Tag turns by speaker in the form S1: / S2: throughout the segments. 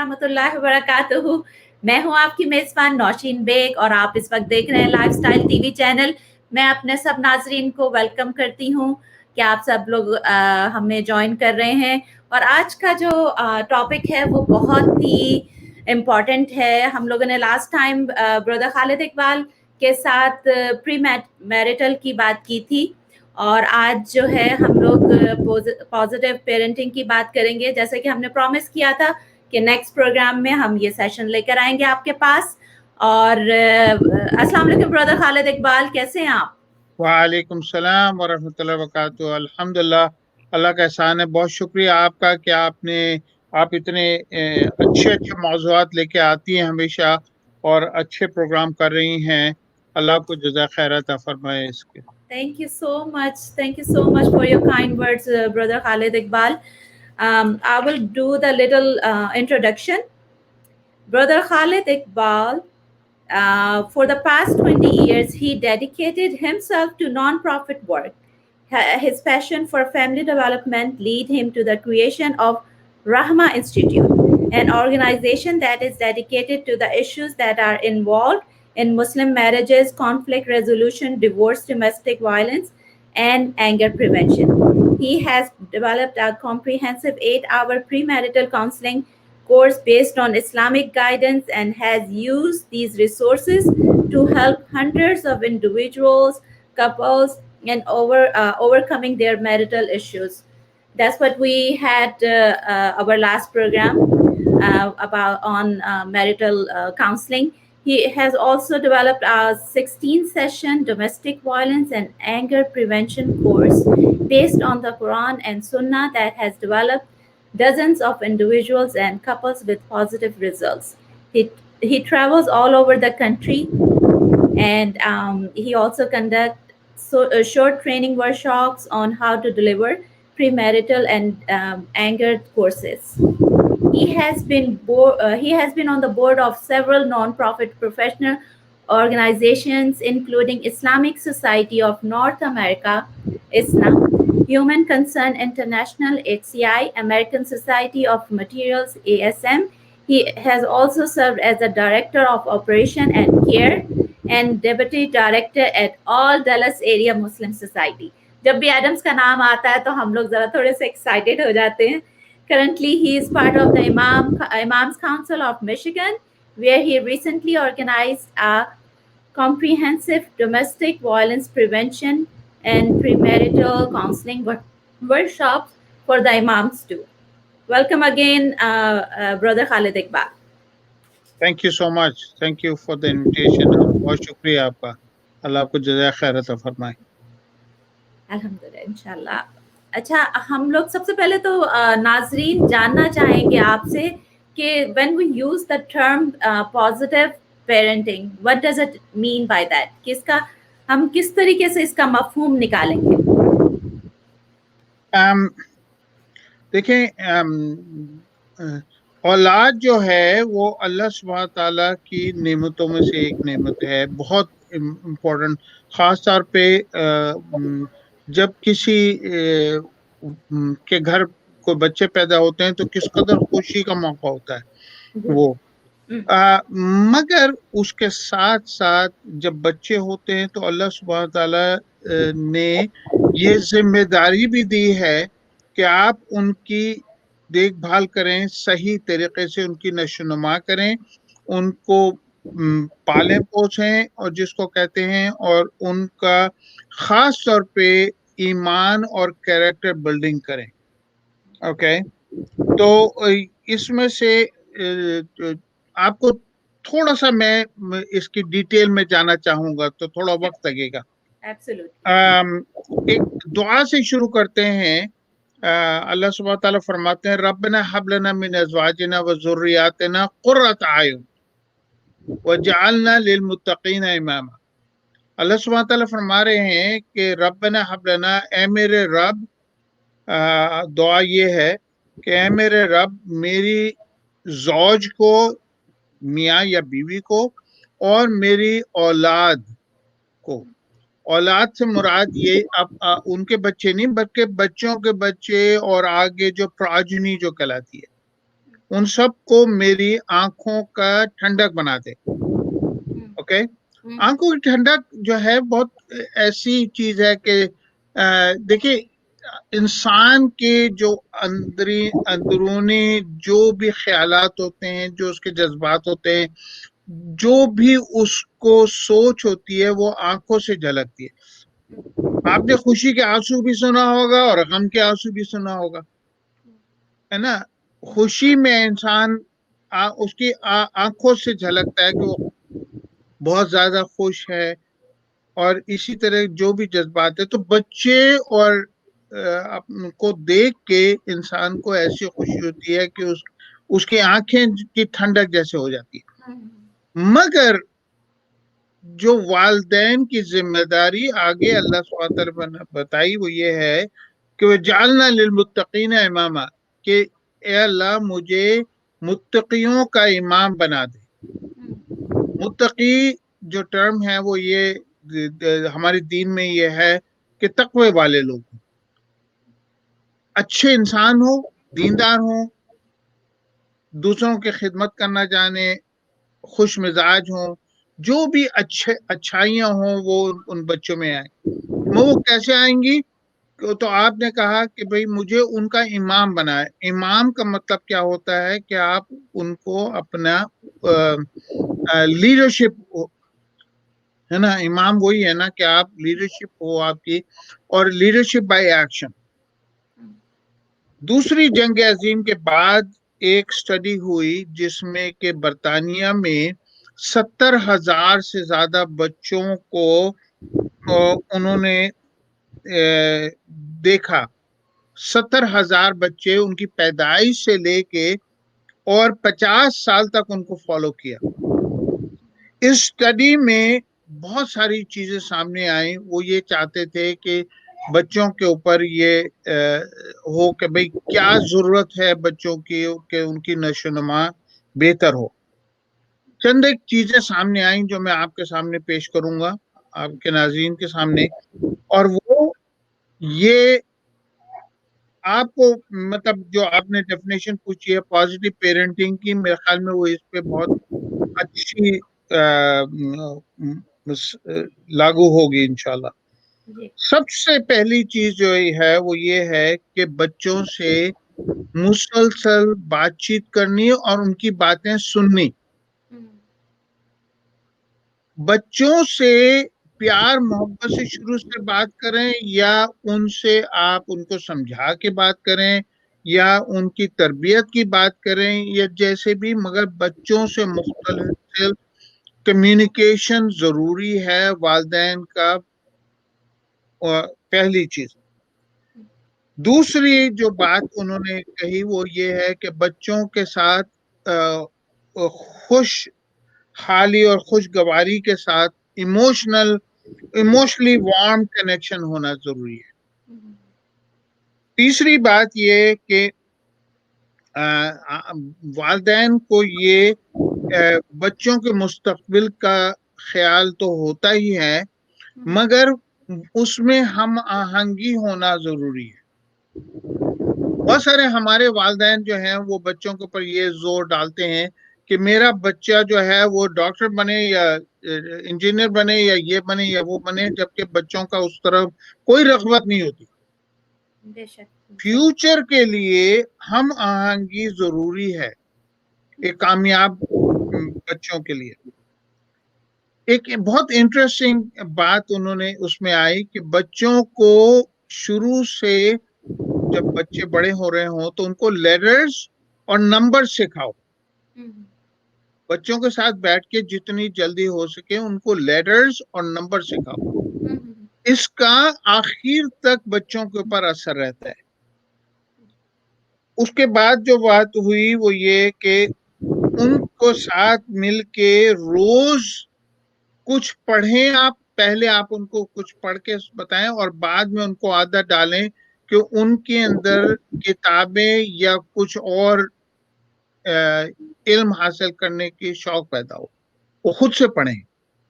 S1: ورحمۃ اللہ وبرکاتہ. میں ہوں آپ کی میزبان نوشین بیگ اور آپ اس وقت دیکھ رہے ہیں life style T V channel. میں اپنے سب ناظرین کو ویلکم کرتی ہوں کہ آپ سب لوگ ہمیں جوائن کر رہے ہیں. اور آج کا جو ٹاپک ہے وہ بہت ہی امپورٹنٹ ہے. ہم لوگوں نے لاسٹ ٹائم بردر خالد اقبال کے ساتھ پری میرٹل کی بات کی تھی اور آج جو ہے ہم لوگ پازیٹیو پیرنٹنگ کی بات کریں گے. جیسے کہ ہم نے پرومس کیا تھا کہ نیکسٹ پروگرام میں ہم یہ سیشن لے کر آئیں گے آپ کے پاس. اور السلام علیکم بردر خالد اقبال, کیسے ہیں آپ؟
S2: وعلیکم السلام ورحمۃ اللہ وبرکاتہ. الحمدللہ, اللہ کا احسان ہے. بہت شکریہ آپ کا کہ آپ اتنے اچھے موضوعات لے کے آتی ہیں ہمیشہ اور اچھے پروگرام کر رہی ہیں. اللہ کو جزائے خیر عطا فرمائے اس کے.
S1: Thank you so much. Thank you so much for your kind words, Brother Khalid Iqbal. I will do the little introduction. Brother Khalid Iqbal, for the past 20 years, he dedicated himself to non-profit work. His passion for family development led him to the creation of Rahma Institute, an organization that is dedicated to the issues that are involved in Muslim marriages, conflict resolution, divorce, domestic violence, and anger prevention. He has developed a comprehensive 8-hour premarital counseling course based on Islamic guidance and has used these resources to help hundreds of individuals, couples, and overcoming their marital issues. That's what we had our last program about on marital counseling. He has also developed a 16-session domestic violence and anger prevention course based on the Quran and Sunnah that has developed dozens of individuals and couples with positive results. He travels all over the country, and he also conducts short training workshops on how to deliver premarital and anger courses. He has been on the board of several non-profit professional organizations, including Islamic Society of North America, ISNA, Human Concern International, HCI, American Society of Materials, ASM. He has also served as the Director of Operation and Care and Deputy Director at All Dallas Area Muslim Society. جب بھی Adams کا نام آتا ہے تو ہم لوگ ذرا تھوڑے سے ایکسائٹیڈ ہو جاتے ہیں. Currently, he is part of the Imams Council of Michigan, where he recently organized a comprehensive domestic violence prevention and premarital counseling workshops for the imams too. Welcome again, Brother Khalid Iqbal.
S2: Thank you so much. Thank you for the invitation. بہت شکریہ آپ کا. اللہ آپ کو جزائے خیر عطا فرمائے.
S1: الحمدللہ, انشاءاللہ. اچھا, ہم لوگ سب سے پہلے تو ناظرین جاننا چاہیں گے آپ سے کہ when we use the term positive parenting, what does it mean by that? ہم کس طریقے سے اس کا مفہوم نکالیں گے؟
S2: دیکھیں, اولاد جو ہے وہ اللہ سبحانہ تعالیٰ کی نعمتوں میں سے ایک نعمت ہے, بہت امپورٹنٹ. خاص طور پہ جب کسی کے گھر کوئی بچے پیدا ہوتے ہیں تو کس قدر خوشی کا موقع ہوتا ہے وہ. مگر اس کے ساتھ ساتھ جب بچے ہوتے ہیں تو اللہ سبحانہ تعالیٰ نے یہ ذمہ داری بھی دی ہے کہ آپ ان کی دیکھ بھال کریں, صحیح طریقے سے ان کی نشو و نما کریں, ان کو پالیں پوسیں اور جس کو کہتے ہیں, اور ان کا خاص طور پہ ایمان اور کیریکٹر بلڈنگ کریں. اوکے, تو اس میں سے آپ کو تھوڑا سا میں اس کی ڈیٹیل میں جانا چاہوں گا تو تھوڑا وقت لگے گا. ایک دعا سے شروع کرتے ہیں. اللہ سبحانہ تعالیٰ فرماتے ہیں ربنا ہب لنا من ازواجنا وذریاتنا قرۃ اعین وجعلنا للمتقین اماما. اللہ سبحانہ تعالیٰ فرما رہے ہیں کہ ربنا ہب لنا, اے میرے رب, دعا یہ ہے کہ اے میرے رب میری زوج کو, میاں یا بیوی کو, اور میری اولاد کو. اولاد سے مراد یہ اب ان کے بچے نہیں بلکہ بچوں کے بچے اور آگے جو پراجنی جو کہلاتی ہے, ان سب کو میری آنکھوں کا ٹھنڈک بنا دے. اوکے, آنکھوں کی ٹھنڈک جو ہے بہت ایسی چیز ہے کہ دیکھیے انسان کے جو اندرونی جو بھی خیالات ہوتے ہیں, جو اس کے جذبات ہوتے ہیں, جو بھی اس کو سوچ ہوتی ہے وہ آنکھوں سے جھلکتی ہے. آپ نے خوشی کے آنسو بھی سنا ہوگا اور غم کے آنسو بھی سنا ہوگا, ہے نا. خوشی میں انسان اس کی آنکھوں سے جھلکتا ہے کہ وہ بہت زیادہ خوش ہے, اور اسی طرح جو بھی جذبات ہے. تو بچے اور کو دیکھ کے انسان کو ایسی خوشی ہوتی ہے کہ اس کی آنکھیں کی ٹھنڈک جیسے ہو جاتی ہے. مگر جو والدین کی ذمہ داری آگے اللہ سبحانہ وتعالی نے بتائی وہ یہ ہے کہ وہ جعلنا للمتقین اماما, کہ اے اللہ مجھے متقیوں کا امام بنا دے. متقی جو ٹرم ہے وہ یہ ہمارے دین میں یہ ہے کہ تقوی والے لوگ ہوں, اچھے انسان ہوں, دیندار ہوں, دوسروں کی خدمت کرنا جانے, خوش مزاج ہوں, جو بھی اچھائیاں ہوں وہ ان بچوں میں آئیں. وہ کیسے آئیں گی؟ تو آپ نے کہا کہ بھئی مجھے ان کا امام بنائے. امام کا مطلب کیا ہوتا ہے کہ آپ ان کو اپنا لیڈرشپ, ہے نا. امام وہی ہے نا کہ آپ لیڈرشپ ہو آپ کی, اور لیڈرشپ بائی ایکشن. دوسری جنگ عظیم کے بعد ایک سٹڈی ہوئی جس میں کہ برطانیہ میں 70,000 سے زیادہ بچوں کو انہوں نے دیکھا. 70,000 بچے ان کی پیدائش سے لے کے اور 50 سال تک ان کو فالو کیا. اس سٹڈی میں بہت ساری چیزیں سامنے آئیں. وہ یہ چاہتے تھے کہ بچوں کے اوپر یہ ہو کہ بھئی کیا ضرورت ہے بچوں کی کہ ان کی نشو و نما بہتر ہو. چند ایک چیزیں سامنے آئیں جو میں آپ کے سامنے پیش کروں گا, آپ کے ناظرین کے سامنے. اور وہ یہ آپ کو مطلب جو آپ نے ڈیفینیشن پوچھی ہے پازیٹیو پیرنٹنگ کی, میرے خیال میں وہ اس پہ بہت اچھی لاگو ہوگی انشاءاللہ. سب سے پہلی چیز جو ہے وہ یہ ہے کہ بچوں سے مسلسل بات چیت کرنی اور ان کی باتیں سننی. بچوں سے پیار محبت سے شروع سے بات کریں, یا ان سے آپ ان کو سمجھا کے بات کریں, یا ان کی تربیت کی بات کریں, یا جیسے بھی, مگر بچوں سے مختلف کمیونیکیشن ضروری ہے والدین کا, پہلی چیز. دوسری جو بات انہوں نے کہی وہ یہ ہے کہ بچوں کے ساتھ خوش حالی اور خوشگواری کے ساتھ ایموشنلی وارم کنیکشن ہونا ضروری ہے. تیسری بات یہ کہ والدین کو یہ بچوں کے مستقبل کا خیال تو ہوتا ہی ہے, مگر اس میں ہم آہنگی ہونا ضروری ہے. بہت سارے ہمارے والدین جو ہیں وہ بچوں کے اوپر یہ زور ڈالتے ہیں کہ میرا بچہ جو ہے وہ ڈاکٹر بنے یا انجینئر بنے یا یہ بنے یا وہ بنے, جبکہ بچوں کا اس طرف کوئی رغبت نہیں ہوتی. فیوچر کے لیے ہم آہنگی ضروری ہے ایک کامیاب بچوں کے لیے. ایک بہت انٹرسٹنگ بات انہوں نے اس میں آئی کہ بچوں کو شروع سے جب بچے بڑے ہو رہے ہوں تو ان کو لیٹرز اور نمبر سکھاؤ. بچوں کے ساتھ بیٹھ کے جتنی جلدی ہو سکے ان کو لیٹرز اور نمبر سکھاؤ. اس کا آخر تک بچوں کے اوپر اثر رہتا ہے. اس کے بعد جو بات ہوئی وہ یہ کہ ان کو ساتھ مل کے روز کچھ پڑھیں. آپ پہلے آپ ان کو کچھ پڑھ کے بتائیں اور بعد میں ان کو عادت ڈالیں کہ ان کے اندر کتابیں یا کچھ اور علم حاصل کرنے کی شوق پیدا ہو, وہ خود سے پڑھیں.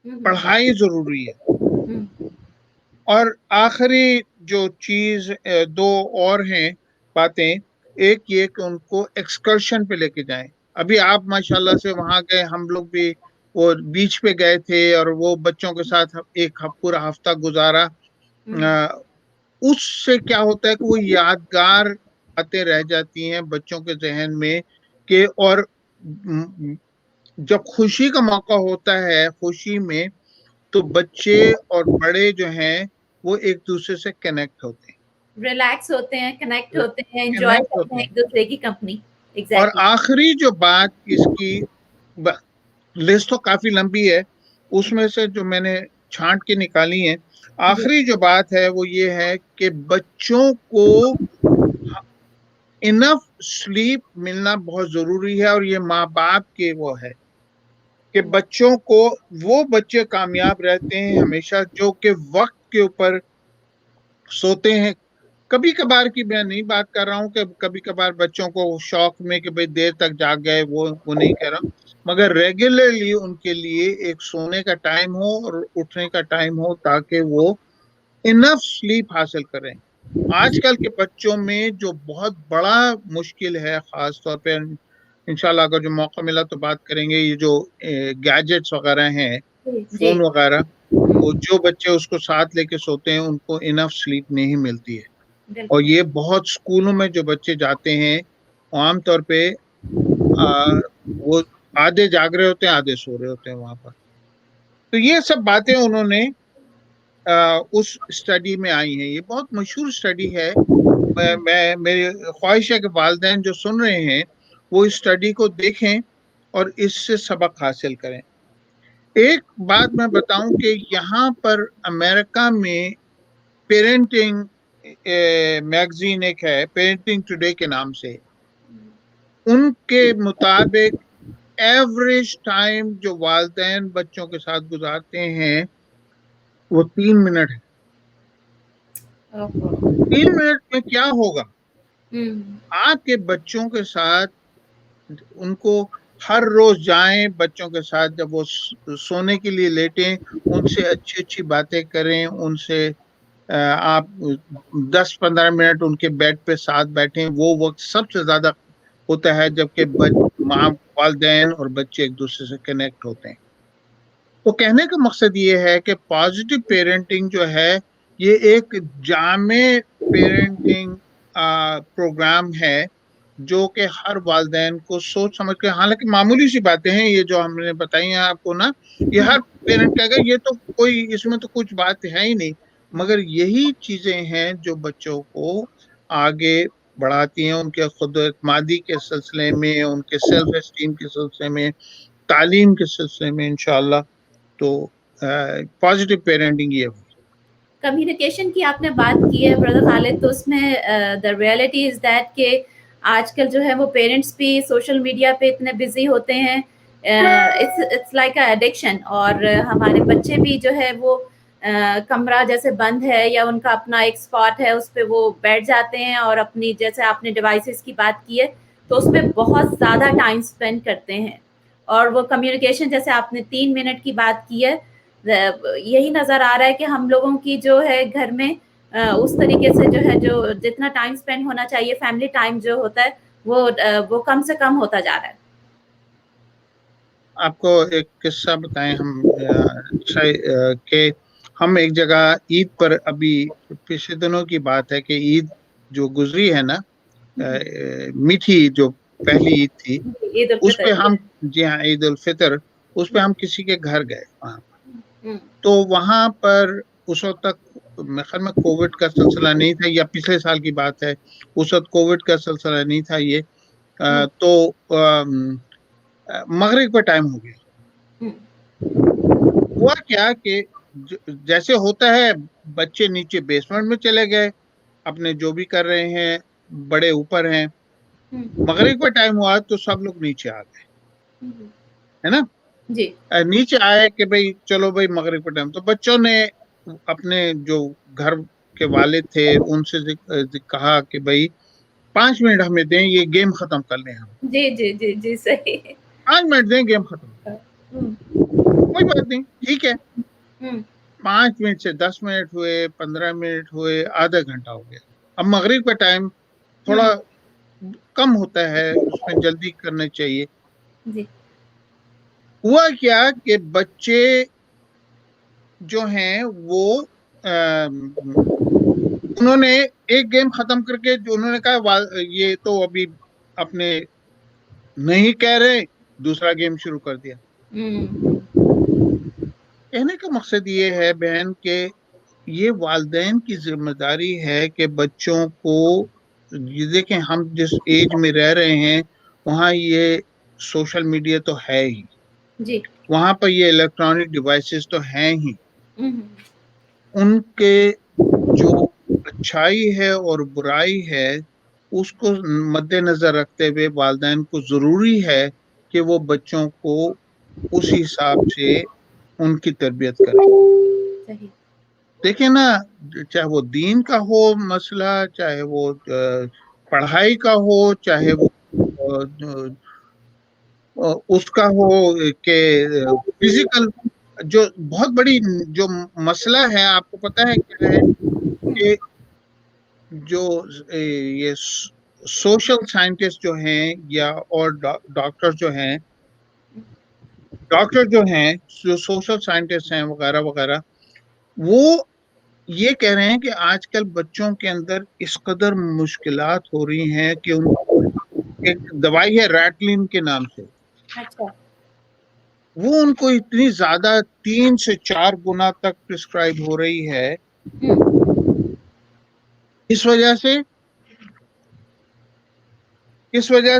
S2: پڑھائی ضروری ہے. اور آخری جو چیز دو اور ہیں باتیں, ایک یہ کہ ان کو ایکسکرشن پہ لے کے جائیں. ابھی آپ ماشاءاللہ سے وہاں گئے, ہم لوگ بھی وہ بیچ پہ گئے تھے اور وہ بچوں کے ساتھ ایک پورا ہفتہ گزارا. اس سے کیا ہوتا ہے کہ وہ یادگار باتیں رہ جاتی ہیں بچوں کے ذہن میں کہ, اور جب خوشی کا موقع ہوتا ہے خوشی میں تو بچے اور بڑے جو ہیں وہ ایک دوسرے سے کنیکٹ ہوتے
S1: ریلیکس ہوتے ہیں, کنیکٹ
S2: ہیں,
S1: ہوتے ہیں, انجوائے
S2: کنیکٹ
S1: کرتے ہیں
S2: ہوتے ہیں.
S1: ایک دوسرے کی کمپنی.
S2: اور
S1: ایگزیکٹلی.
S2: آخری جو بات اس کی, لسٹ تو کافی لمبی ہے, اس میں سے جو میں نے چھانٹ کے نکالی ہے,
S1: جی
S2: آخری جو بات ہے وہ یہ ہے کہ بچوں کو انف سلیپ ملنا بہت ضروری ہے, اور یہ ماں باپ کے وہ ہے کہ بچوں کو, وہ بچے کامیاب رہتے ہیں ہمیشہ جو کہ وقت کے اوپر سوتے ہیں. کبھی کبھار کی میں نہیں بات کر رہا ہوں کہ کبھی کبھار بچوں کو شوق میں کہ بھئی دیر تک جاگ گئے, وہ نہیں کہہ رہا, مگر ریگولرلی ان کے لیے ایک سونے کا ٹائم ہو اور اٹھنے کا ٹائم ہو تاکہ وہ انف سلیپ حاصل کریں. آج کل کے بچوں میں جو بہت بڑا مشکل ہے, خاص طور پہ انشاءاللہ اگر جو موقع ملا تو بات کریں گے, یہ جو گیجٹس وغیرہ ہیں,
S1: جی.
S2: فون وغیرہ, وہ جو بچے اس کو ساتھ لے کے سوتے ہیں ان کو انف سلیپ نہیں ملتی ہے. اور
S1: بالکل.
S2: یہ بہت اسکولوں میں جو بچے جاتے ہیں عام طور پہ وہ آدھے جاگ رہے ہوتے ہیں آدھے سو رہے ہوتے ہیں وہاں پر. تو یہ سب باتیں انہوں نے اس اسٹڈی میں آئی ہیں. یہ بہت مشہور اسٹڈی ہے. میری خواہش ہے کہ والدین جو سن رہے ہیں وہ اس اسٹڈی کو دیکھیں اور اس سے سبق حاصل کریں. ایک بات میں بتاؤں کہ یہاں پر امریکہ میں پیرنٹنگ میگزین ایک ہے, پیرنٹنگ ٹوڈے کے نام سے, ان کے مطابق ایوریج ٹائم جو والدین بچوں کے ساتھ گزارتے ہیں وہ 3 منٹ ہے. 3 منٹ میں کیا ہوگا, آپ کے بچوں کے ساتھ ان کو ہر روز جائیں, بچوں کے ساتھ جب وہ سونے کے لیے لیٹیں ان سے اچھی اچھی باتیں کریں, ان سے آپ 10-15 منٹ ان کے بیڈ پہ ساتھ بیٹھیں. وہ وقت سب سے زیادہ ہوتا ہے جبکہ ماں, والدین اور بچے ایک دوسرے سے کنیکٹ ہوتے ہیں. تو کہنے کا مقصد یہ ہے کہ پازیٹیو پیرنٹنگ جو ہے یہ ایک جامع پیرنٹنگ پروگرام ہے جو کہ ہر والدین کو سوچ سمجھ کے, حالانکہ معمولی سی باتیں ہیں یہ جو ہم نے بتائی ہیں آپ کو نا, یہ ہر پیرنٹ کہے گا یہ تو کوئی اس میں تو کچھ بات ہے ہی نہیں, مگر یہی چیزیں ہیں جو بچوں کو آگے بڑھاتی ہیں, ان کے خود اعتمادی کے سلسلے میں, ان کے سیلف اسٹیم کے سلسلے میں, تعلیم کے سلسلے میں انشاءاللہ. تو پازیٹیو پیرنٹنگ یہ ہوئی.
S1: کمیونیکیشن کی آپ نے بات کی ہے بردر خالد, تو اس میں دا ریئلٹی از دیٹ کہ آج کل جو ہے وہ پیرنٹس بھی سوشل میڈیا پہ اتنے بزی ہوتے ہیں, اٹس لائک اے ایڈکشن, اور ہمارے بچے بھی جو ہے وہ کمرہ جیسے بند ہے یا ان کا اپنا ایک اسپاٹ ہے اس پہ وہ بیٹھ جاتے ہیں اور اپنی, جیسے آپ نے ڈیوائسز کی بات کی ہے, تو اس پہ بہت زیادہ ٹائم اسپینڈ کرتے ہیں. اور وہ کمیونیکیشن جیسے آپ نے 3 منٹ کی بات کی ہے, یہی نظر آ رہا ہے کہ ہم لوگوں کی جو ہے گھر میں اس طریقے سے جو ہے جو جتنا ٹائم اسپینڈ ہونا چاہیے فیملی ٹائم جو ہوتا ہے وہ کم سے کم ہوتا جا رہا ہے.
S2: آپ کو ایک قصہ بتائیں ہم, کہ ہم ایک جگہ عید پر, ابھی پچھلے دنوں کی بات ہے کہ عید جو گزری ہے نا, میٹھی جو پہلی عید تھی,
S1: عید
S2: اس پہ
S1: الفطر.
S2: ہم, جی ہاں عید الفطر, اس پہ ہم کسی کے گھر گئے وہاں.
S1: ہوں.
S2: تو وہاں پر اس وقت تک خیر میں کووڈ کا سلسلہ نہیں تھا, یا پچھلے سال کی بات ہے, اس وقت کووڈ کا سلسلہ نہیں تھا یہ. تو مغرب کا ٹائم ہو گیا. ہوا کیا کہ جیسے ہوتا ہے بچے نیچے بیسمنٹ میں چلے گئے, اپنے جو بھی کر رہے ہیں, بڑے اوپر ہیں. مغرب کا ٹائم ہوا تو سب لوگ نیچے آ گئے, ہے نا,
S1: جی.
S2: نیچے آئے کہ بھئی چلو بھئی مغرب کا ٹائم. تو بچوں نے اپنے جو گھر کے والد تھے ان سے کہا کہ بھئی 5 منٹ ہمیں دیں, یہ گیم ختم کر لیں ہم.
S1: جی جی جی جی صحیح.
S2: 5 منٹ دیں, گیم ختم. کوئی بات نہیں, ٹھیک ہے. 5 منٹ سے 10 منٹ ہوئے, 15 منٹ ہوئے, آدھا گھنٹہ ہو گیا. اب مغرب کا ٹائم تھوڑا کم ہوتا ہے، اس میں جلدی کرنا چاہیے.
S1: جی
S2: ہوا کیا کہ بچے جو ہیں وہ انہوں نے ایک گیم ختم کر کے جو انہوں نے کہا یہ تو ابھی اپنے نہیں کہہ رہے، دوسرا گیم شروع کر دیا. کہنے کا مقصد یہ ہے بہن کہ یہ والدین کی ذمہ داری ہے کہ بچوں کو، یہ دیکھیں ہم جس ایج میں رہ رہے ہیں وہاں یہ سوشل میڈیا تو ہے ہی،
S1: جی
S2: وہاں پر یہ الیکٹرانک ڈیوائسز تو ہیں ہی. ان کے جو اچھائی ہے اور برائی ہے اس کو مد نظر رکھتے ہوئے والدین کو ضروری ہے کہ وہ بچوں کو اس حساب سے ان کی تربیت کریں.
S1: صحیح.
S2: دیکھیں نا، چاہے وہ دین کا ہو مسئلہ، چاہے وہ پڑھائی کا ہو، چاہے وہ اس کا ہو کہ فزیکل، جو بہت بڑی جو مسئلہ ہے آپ کو پتا ہے کیا ہے کہ جو یہ سوشل سائنٹسٹ جو ہیں یا اور ڈاکٹر جو ہیں جو سوشل سائنٹسٹ ہیں وغیرہ وغیرہ، وہ یہ کہہ رہے ہیں کہ آج کل بچوں کے اندر اس قدر مشکلات ہو رہی ہیں کہ ان کو ایک دوائی ہے ریٹلین کے نام سے،
S1: اچھا.
S2: وہ ان کو اتنی زیادہ 3 سے 4 گنا تک پرسکرائب ہو رہی ہے اس وجہ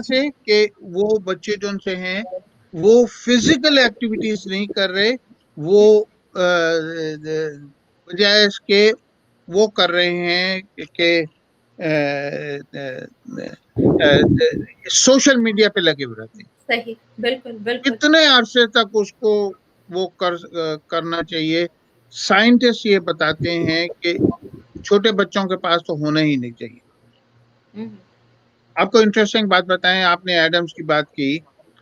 S2: سے کہ وہ بچے جو ان سے ہیں وہ فزیکل ایکٹیویٹیز نہیں کر رہے، وہ بجائے اس کے وہ کر رہے ہیں کہ سوشل میڈیا پہ لگے ہوئے رہتے ہیں.
S1: صحیح. بالکل بالکل.
S2: کتنے عرصے تک اس کو وہ کرنا چاہیے؟ سائنٹسٹ یہ بتاتے ہیں کہ چھوٹے بچوں کے پاس تو ہونا ہی نہیں چاہیے. آپ کو انٹرسٹنگ بات بتائیں، آپ نے ایڈمز کی بات کی،
S1: جی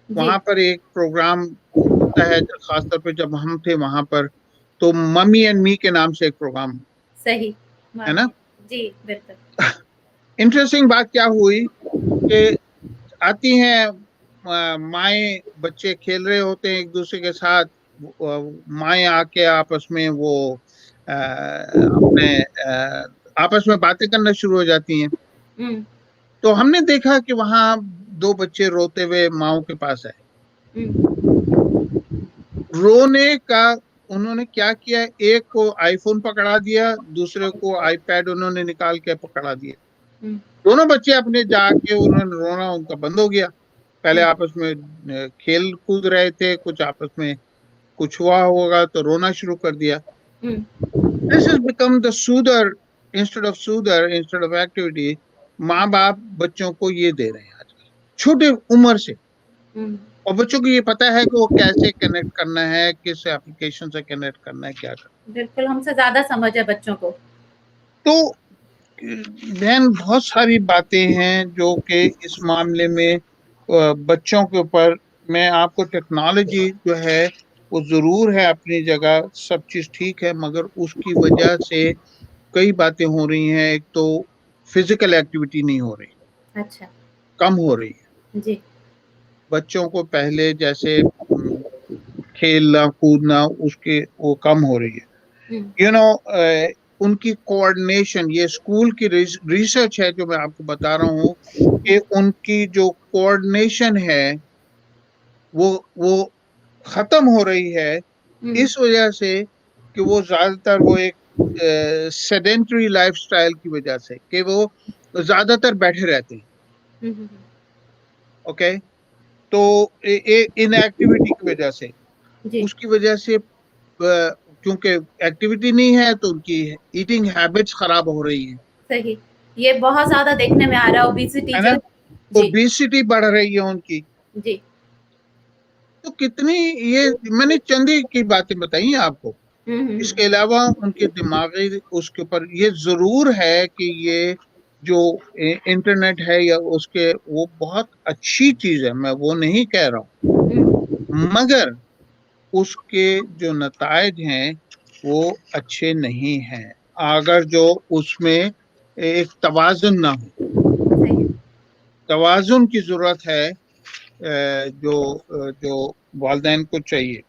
S2: وہاں پر ایک پروگرام ہوتا ہے خاص طور پہ جب ہم تھے وہاں پر، تو ممی اینڈ می کے نام سے ایک پروگرام
S1: صحیح.
S2: ہے نا.
S1: جی بالکل.
S2: انٹرسٹنگ بات کیا ہوئی کہ آتی ہیں مائیں، بچے کھیل رہے ہوتے ہیں ایک دوسرے کے ساتھ، مائیں آ کے آپس میں وہ اپنے آپس میں باتیں کرنا شروع ہو جاتی ہیں. تو ہم نے دیکھا کہ وہاں 2 بچے روتے ہوئے ماؤں کے پاس آئے. رونے کا انہوں نے کیا کیا، ایک کو آئی فون پکڑا دیا، دوسرے کو آئی پیڈ انہوں نے نکال کے پکڑا دیا. دونوں بچے اپنے جا کے انہوں نے رونا ان کا بند ہو گیا. پہلے آپس میں کھیل کود رہے تھے، کچھ آپس میں کچھ ہوا ہوگا تو رونا شروع کر دیا. This has become the soother instead of activity. ماں باپ بچوں کو یہ دے رہے ہیں آج کل چھوٹے عمر سے، اور بچوں کو یہ پتا ہے کہ وہ کیسے کنیکٹ کرنا ہے، کس اپلیکیشن سے کنیکٹ کرنا ہے، کیا کرنا.
S1: بالکل ہم سے زیادہ سمجھ ہے بچوں کو.
S2: تو بہن بہت ساری باتیں ہیں جو کہ اس معاملے میں بچوں کے اوپر، میں آپ کو ٹیکنالوجی جو ہے وہ ضرور ہے اپنی جگہ، سب چیز ٹھیک ہے، مگر اس کی وجہ سے کئی باتیں ہو رہی ہیں. ایک تو فزیکل ایکٹیویٹی نہیں ہو رہی،
S1: اچھا.
S2: کم ہو رہی ہے.
S1: جی
S2: بچوں کو پہلے جیسے کھیلنا کودنا اس کے وہ کم ہو رہی ہے. ان کی کوآرڈینیشن، یہ اسکول کی ریسرچ ہے جو میں آپ کو بتا رہا ہوں کہ ان کی جو کوآرڈینیشن ہے وہ ختم ہو رہی ہے اس وجہ سے کہ وہ زیادہ تر وہ ایک سیڈنٹری لائف سٹائل کی وجہ سے کہ وہ زیادہ تر بیٹھے رہتے ہیں. اوکے، تو ان ایکٹیویٹی کی وجہ سے،
S1: جی
S2: اس کی وجہ سے کیونکہ ایکٹیویٹی نہیں ہے تو ان کی ایٹنگ ہیبٹس خراب ہو رہی ہیں،
S1: صحیح. یہ بہت زیادہ دیکھنے میں آ رہا ہے اوبیسٹی
S2: ہے نا.
S1: جو. جی
S2: اوبیسٹی بڑھ رہی ہے ان کی.
S1: جی
S2: تو کتنی، یہ میں نے چندی کی باتیں بتائی ہیں آپ کو. اس کے علاوہ ان کے دماغی اس کے اوپر یہ ضرور ہے کہ یہ جو انٹرنیٹ ہے یا اس کے، وہ بہت اچھی چیز ہے، میں وہ نہیں کہہ رہا ہوں، مگر اس کے جو نتائج ہیں وہ اچھے نہیں ہیں اگر جو اس میں ایک توازن نہ ہو.
S1: صحیح.
S2: توازن کی ضرورت ہے جو والدین کو چاہیے.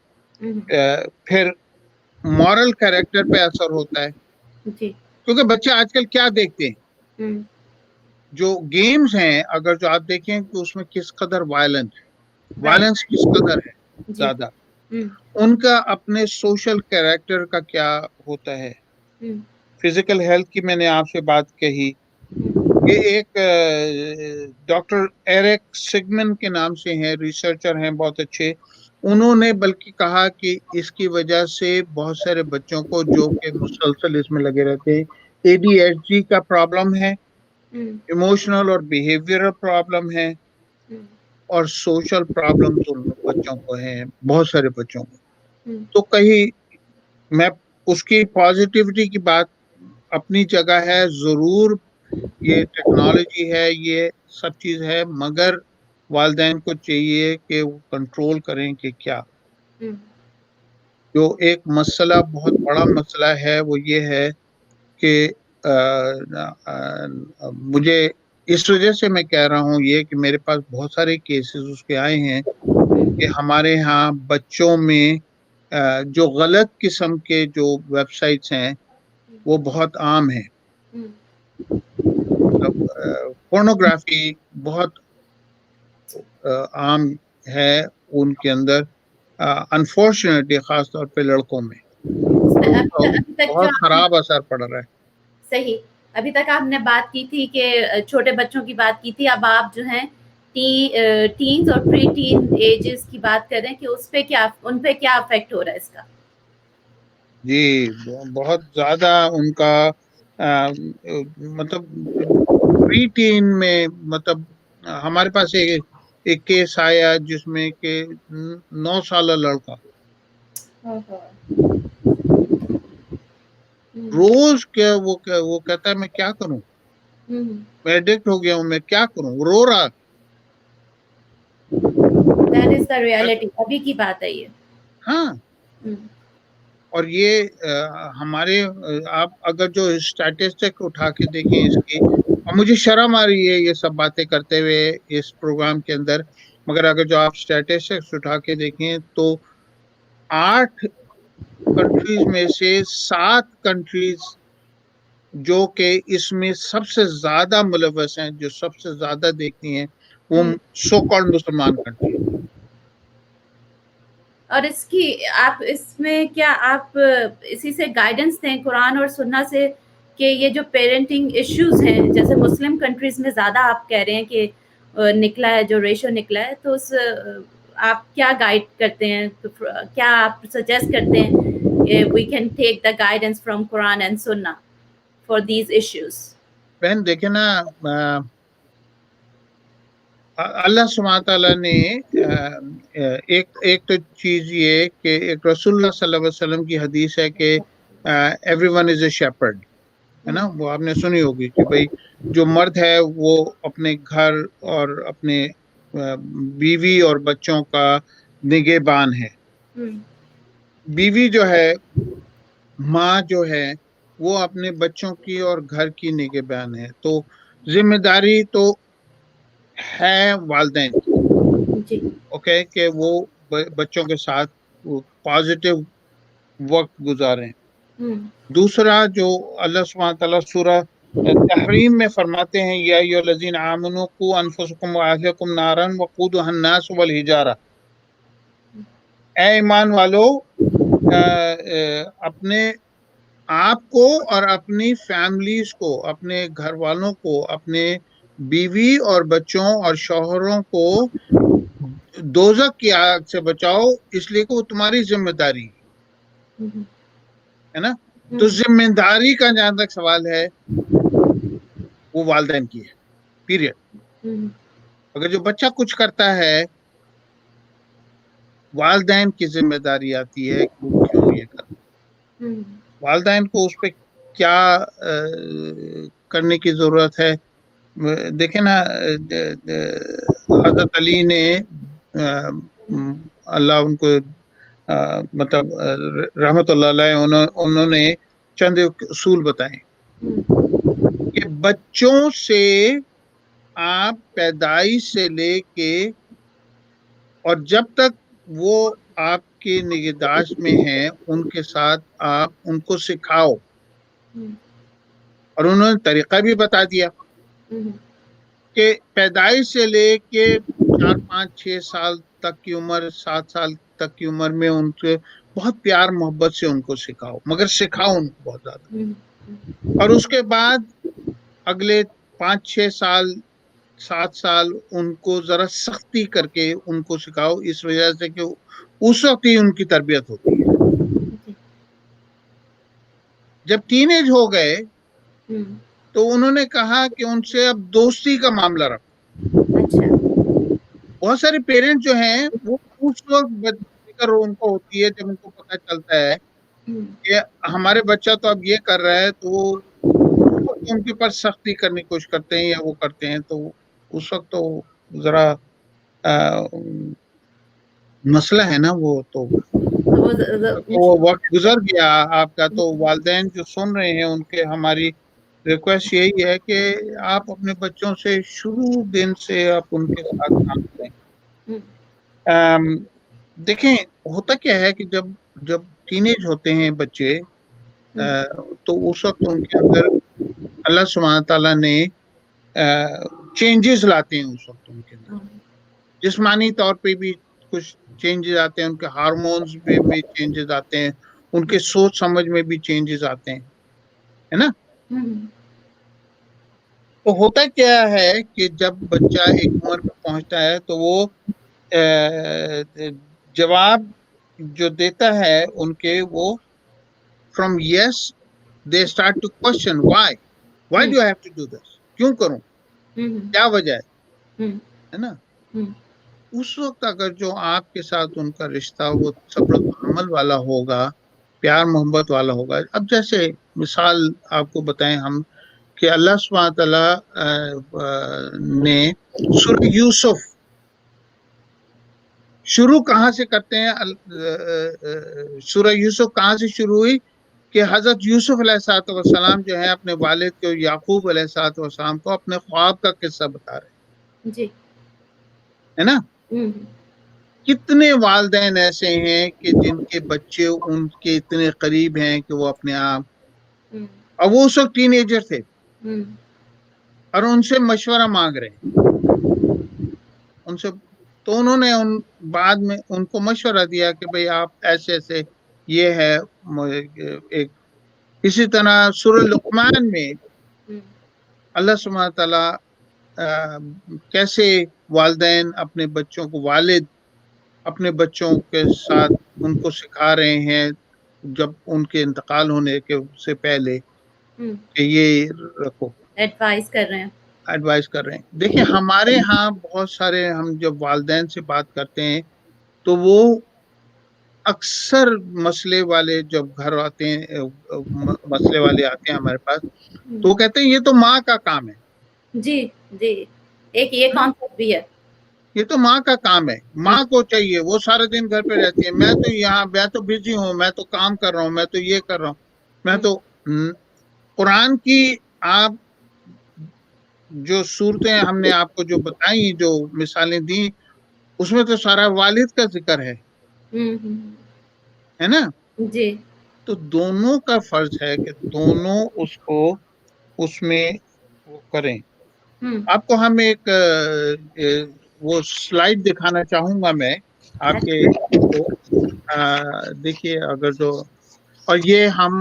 S2: پھر مورل کیریکٹر پہ اثر ہوتا ہے,
S1: جی.
S2: کیونکہ بچے آج کل کیا دیکھتے ہیں, جو گیمز ہیں اگر جو آپ دیکھیں کہ اس میں کس قدر وائلنس کس قدر ہے زیادہ, ان کا اپنے سوشل کیریکٹر کا کیا ہوتا ہے. فزیکل ہیلتھ کی میں نے آپ سے بات کہی, یہ ایک ڈاکٹر ایرک سگمن کے نام سے ہیں, ریسرچر ہیں بہت اچھے. انہوں نے بلکہ کہا کہ اس کی وجہ سے بہت سارے بچوں کو جو کہ مسلسل اس میں لگے رہتے ہیں, ADHD کا پرابلم ہے, ایموشنل اور بیہیویئرل پرابلم ہے, اور سوشل پرابلم تو بچوں کو ہیں, بہت سارے بچوں کو. تو کہیں میں اس کی پازیٹیوٹی کی بات اپنی جگہ ہے, ضرور یہ ٹیکنالوجی ہے, یہ سب چیز ہے, مگر والدین کو چاہیے کہ وہ کنٹرول کریں کہ کیا. جو ایک مسئلہ بہت بڑا مسئلہ ہے وہ یہ ہے کہ مجھے اس وجہ سے میں کہہ رہا ہوں یہ کہ میرے پاس بہت سارے کیسز اس کے آئے ہیں کہ ہمارے ہاں بچوں میں جو غلط قسم کے جو ویب سائٹس ہیں وہ بہت عام ہیں. مطلب پورنوگرافی بہت عام ہے ان کے اندر, انفارچونیٹلی خاص طور پہ لڑکوں میں
S1: ابھی تک جو
S2: بہت خراب اثر پڑ رہا ہے.
S1: صحیح, ابھی تک آپ نے بات کی تھی کہ چھوٹے بچوں کی بات کی تھی, اب آپ جو ہیں ٹینز اور پری ٹین ایجز کی بات کر رہے ہیں کہ اس پہ کیا, ان پہ کیا افیکٹ ہو رہا ہے اس کا.
S2: جی بہت زیادہ ان کا مطلب پری ٹین میں, مطلب ہمارے پاس ایک کیس آیا جس میں کہ 9 سالہ لڑکا روز کیا وہ کہتا ہے میں کیا کروں, میں ایڈکٹ ہو گیا ہوں, میں کیا کروں, رو رہا.
S1: That is the reality. ابھی کی بات ہے یہ.
S2: ہاں, اور یہ ہمارے آپ اگر جو اسٹیٹسٹک اٹھا کے دیکھیں اس کی, اور مجھے شرم آ رہی ہے یہ سب باتیں کرتے ہوئے اس پروگرام کے اندر, مگر اگر جو آپ اسٹیٹسٹکس اٹھا کے دیکھیں تو 8 کنٹریز میں سے 7 کنٹریز جو کہ اس میں سب سے زیادہ ملوث ہیں, جو سب سے زیادہ دیکھتی ہیں, وہ سو کالڈ مسلمان کنٹری.
S1: اور اس کی آپ اس میں کیا آپ اسی سے گائیڈنس دیں قرآن اور سنت سے کہ یہ جو پیرنٹنگ ایشوز ہیں جیسے مسلم کنٹریز میں زیادہ آپ کہہ رہے ہیں کہ نکلا ہے, جو ریشو نکلا ہے, تو اس آپ کیا گائیڈ کرتے ہیں, کیا آپ سجیسٹ کرتے ہیں کہ we can take the guidance from Quran and Sunnah for these issues.
S2: بہن دیکھیں نا, اللہ سبحانہ تعالیٰ نے ایک تو چیز یہ کہ ایک رسول اللہ صلی اللہ علیہ وسلم کی حدیث ہے کہ every one is a shepherd, ہے نا, وہ آپ نے سنی ہوگی کہ بھائی جو مرد ہے وہ اپنے گھر اور اپنے بیوی اور بچوں کا نگہبان ہے. بیوی جو ہے, ماں جو ہے, وہ اپنے بچوں کی اور گھر کی نگہبان ہے. تو ذمہ داری تو ہے والدین کی, اوکے, کہ وہ بچوں کے ساتھ پازیٹیو وقت گزاریں. دوسرا جو اللہ سبحانہ تعالیٰ سورہ تحریم میں فرماتے ہیں, یا ایھا الذین آمنوا قوا انفسکم واہلکم نارا وقودھا الناس والحجارہ, اے ایمان والو اپنے آپ کو اور اپنی فیملیز کو, اپنے گھر والوں کو, اپنے بیوی اور بچوں اور شوہروں کو دوزخ کی آگ سے بچاؤ, اس لیے کہ وہ تمہاری ذمہ داری ہے نا. تو ذمہ داری کا جہاں تک سوال ہے وہ والدین کی ہے, پیریڈ. اگر جو بچہ کچھ کرتا ہے والدین کی ذمہ داری آتی ہے کہ وہ کیوں یہ کرتا, والدین کو اس پہ کیا کرنے کی ضرورت ہے. دیکھیں نا, حضرت علی نے اللہ ان کو مطلب رحمت اللہ علیہ, انہوں نے چند اصول بتائے کہ بچوں سے آپ پیدائش سے لے کے اور جب تک وہ آپ کی نگہداشت میں ہیں ان کے ساتھ آپ ان کو سکھاؤ. اور انہوں نے طریقہ بھی بتا دیا کہ پیدائش سے لے کے 4 5 6 سال تک کی عمر 7 سال تک کی عمر میں ان سے بہت پیار محبت سے ان کو سکھاؤ، مگر سکھاؤ ان کو بہت زیادہ. اور اس کے بعد اگلے 5 6 سال 7 سال ان کو ذرا سختی کر کے ان کو سکھاؤ، اس وجہ سے کہ اس وقت ہی ان کی تربیت ہوتی ہے. جب ٹین ایج ہو گئے تو انہوں نے کہا کہ ان سے اب دوستی کا معاملہ رکھو.
S1: اچھا.
S2: بہت سارے پیرنٹ جو ہیں وہ اس وقت فکر ان کو ہوتی ہے جب ان کو پتہ چلتا ہے کہ ہمارے بچہ تو اب یہ کر رہا ہے، تو وہ ان کے اوپر سختی کرنے کی کوشش کرتے ہیں یا وہ کرتے ہیں. تو اس وقت تو ذرا مسئلہ ہے نا، وہ تو وہ وقت گزر گیا آپ کا. تو والدین جو سن رہے ہیں ان کے ہماری ریکویسٹ یہی ہے کہ آپ اپنے بچوں سے شروع دن سے آپ ان کے ساتھ کام کریں. دیکھیں ہوتا کیا ہے کہ جب جب ٹین ایج ہوتے ہیں بچے تو اس وقت ان کے اندر اللہ سبحانہ تعالیٰ نے چینجز لاتے ہیں اس وقت ان کے اندر. جسمانی طور پہ بھی کچھ چینجز آتے ہیں، ان کے ہارمونز میں چینجز آتے ہیں، ان کے سوچ سمجھ میں بھی چینجز آتے ہیں، ہے نا. تو ہوتا کیا ہے کہ جب بچہ ایک عمر پہ پہنچتا ہے تو وہ جواب جو دیتا ہے ان کے وہ from yes they start to question why do have to do this, کیوں کروں، کیا وجہ ہے نا. اس وقت اگر جو آپ کے ساتھ ان کا رشتہ وہ صبر و تحمل والا ہوگا، پیار محبت والا ہوگا. اب جیسے مثال آپ کو بتائیں ہم کہ اللہ سبحانہ تعالیٰ نے سورہ یوسف شروع کہاں سے کرتے ہیں؟ سورہ یوسف کہاں سے شروع ہوئی کہ حضرت یوسف علیہ الصلوۃ والسلام جو ہے اپنے والد کو یعقوب علیہ الصلوۃ والسلام کو اپنے خواب کا قصہ بتا رہے ہیں،
S1: جی.
S2: ہے نا. کتنے والدین ایسے ہیں کہ جن کے بچے ان کے اتنے قریب ہیں کہ وہ اپنے آپ، اور وہ اس وقت ٹین ایجر تھے اور ان سے مشورہ مانگ رہے ہیں ان سے. تو انہوں نے بعد میں ان کو مشورہ دیا کہ بھئی آپ ایسے ایسے یہ ہے. ایک اسی طرح سورہ لقمان میں اللہ سبحانہ تعالیٰ کیسے والدین اپنے بچوں کو، والد اپنے بچوں کے ساتھ ان کو سکھا رہے ہیں جب ان کے انتقال ہونے کے سے پہلے کہ یہ رکھو،
S1: ایڈوائز کر رہے ہیں.
S2: ایڈوائز کر رہے ہیں. دیکھیں ہمارے ہاں بہت سارے ہم جب والدین سے بات کرتے ہیں تو وہ اکثر مسئلے والے جب گھر آتے ہیں، مسئلے والے آتے ہیں ہمارے پاس، تو وہ کہتے ہیں یہ تو ماں کا کام ہے.
S1: جی جی، ایک یہ کانسیپٹ بھی ہے،
S2: یہ تو ماں کا کام ہے، ماں کو چاہیے، وہ سارے دن گھر پہ رہتی ہے. میں تو یہاں، میں تو بزی ہوں، میں تو کام کر رہا ہوں، میں تو یہ کر رہا ہوں، میں تو قرآن کی آپ جو صورتیں ہم نے آپ کو جو بتائی، جو مثالیں دی، اس میں تو سارا والد کا ذکر ہے نا.
S1: جی.
S2: تو دونوں کا فرض ہے کہ دونوں اس کو اس میں وہ کریں. آپ کو ہم ایک وہ سلائیڈ دکھانا چاہوں گا میں آپ کے کو. دیکھیے اگر جو، اور یہ ہم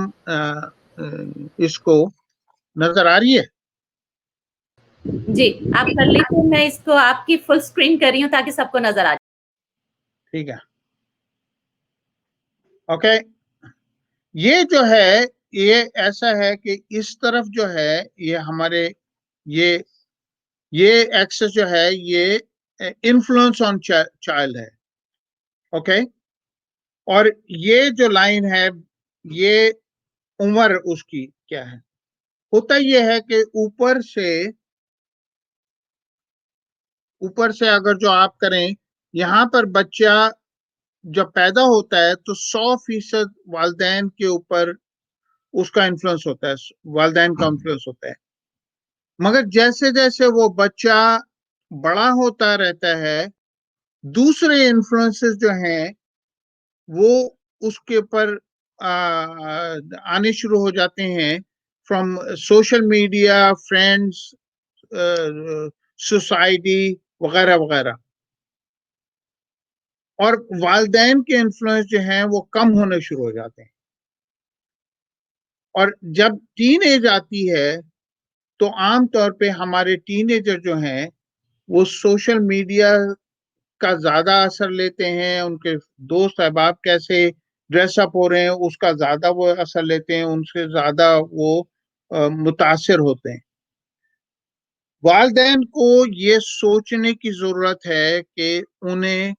S2: اس کو نظر آ رہی ہے؟
S1: جی آپ کر لیجیے، میں اس کو آپ کی فل اسکرین کر رہی ہوں تاکہ سب کو نظر آ جائے.
S2: ٹھیک ہے، اوکے. یہ جو ہے یہ ایسا ہے کہ اس طرف جو ہے یہ ہمارے یہ ایکسس جو ہے یہ انفلوئنس آن چائلڈ ہے، اوکے. اور یہ جو لائن ہے یہ عمر اس کی کیا ہے. ہوتا یہ ہے کہ اوپر سے اگر جو آپ کریں یہاں پر بچہ جب پیدا ہوتا ہے تو 100% والدین کے اوپر اس کا انفلوئنس ہوتا ہے، والدین کا انفلوئنس ہوتا ہے. مگر جیسے جیسے وہ بچہ بڑا ہوتا رہتا ہے دوسرے انفلوئنسز جو ہیں وہ اس کے اوپر آنے شروع ہو جاتے ہیں from social media friends society وغیرہ وغیرہ اور والدین کے انفلوئنس جو ہیں وہ کم ہونے شروع ہو جاتے ہیں اور جب ٹین ایج آتی ہے تو عام طور پہ ہمارے ٹین ایجر جو ہیں وہ سوشل میڈیا کا زیادہ اثر لیتے ہیں ان کے دوست احباب کیسے ڈریس اپ ہو رہے ہیں اس کا زیادہ وہ اثر لیتے ہیں ان سے زیادہ وہ متاثر ہوتے ہیں والدین کو یہ سوچنے کی ضرورت ہے کہ انہیں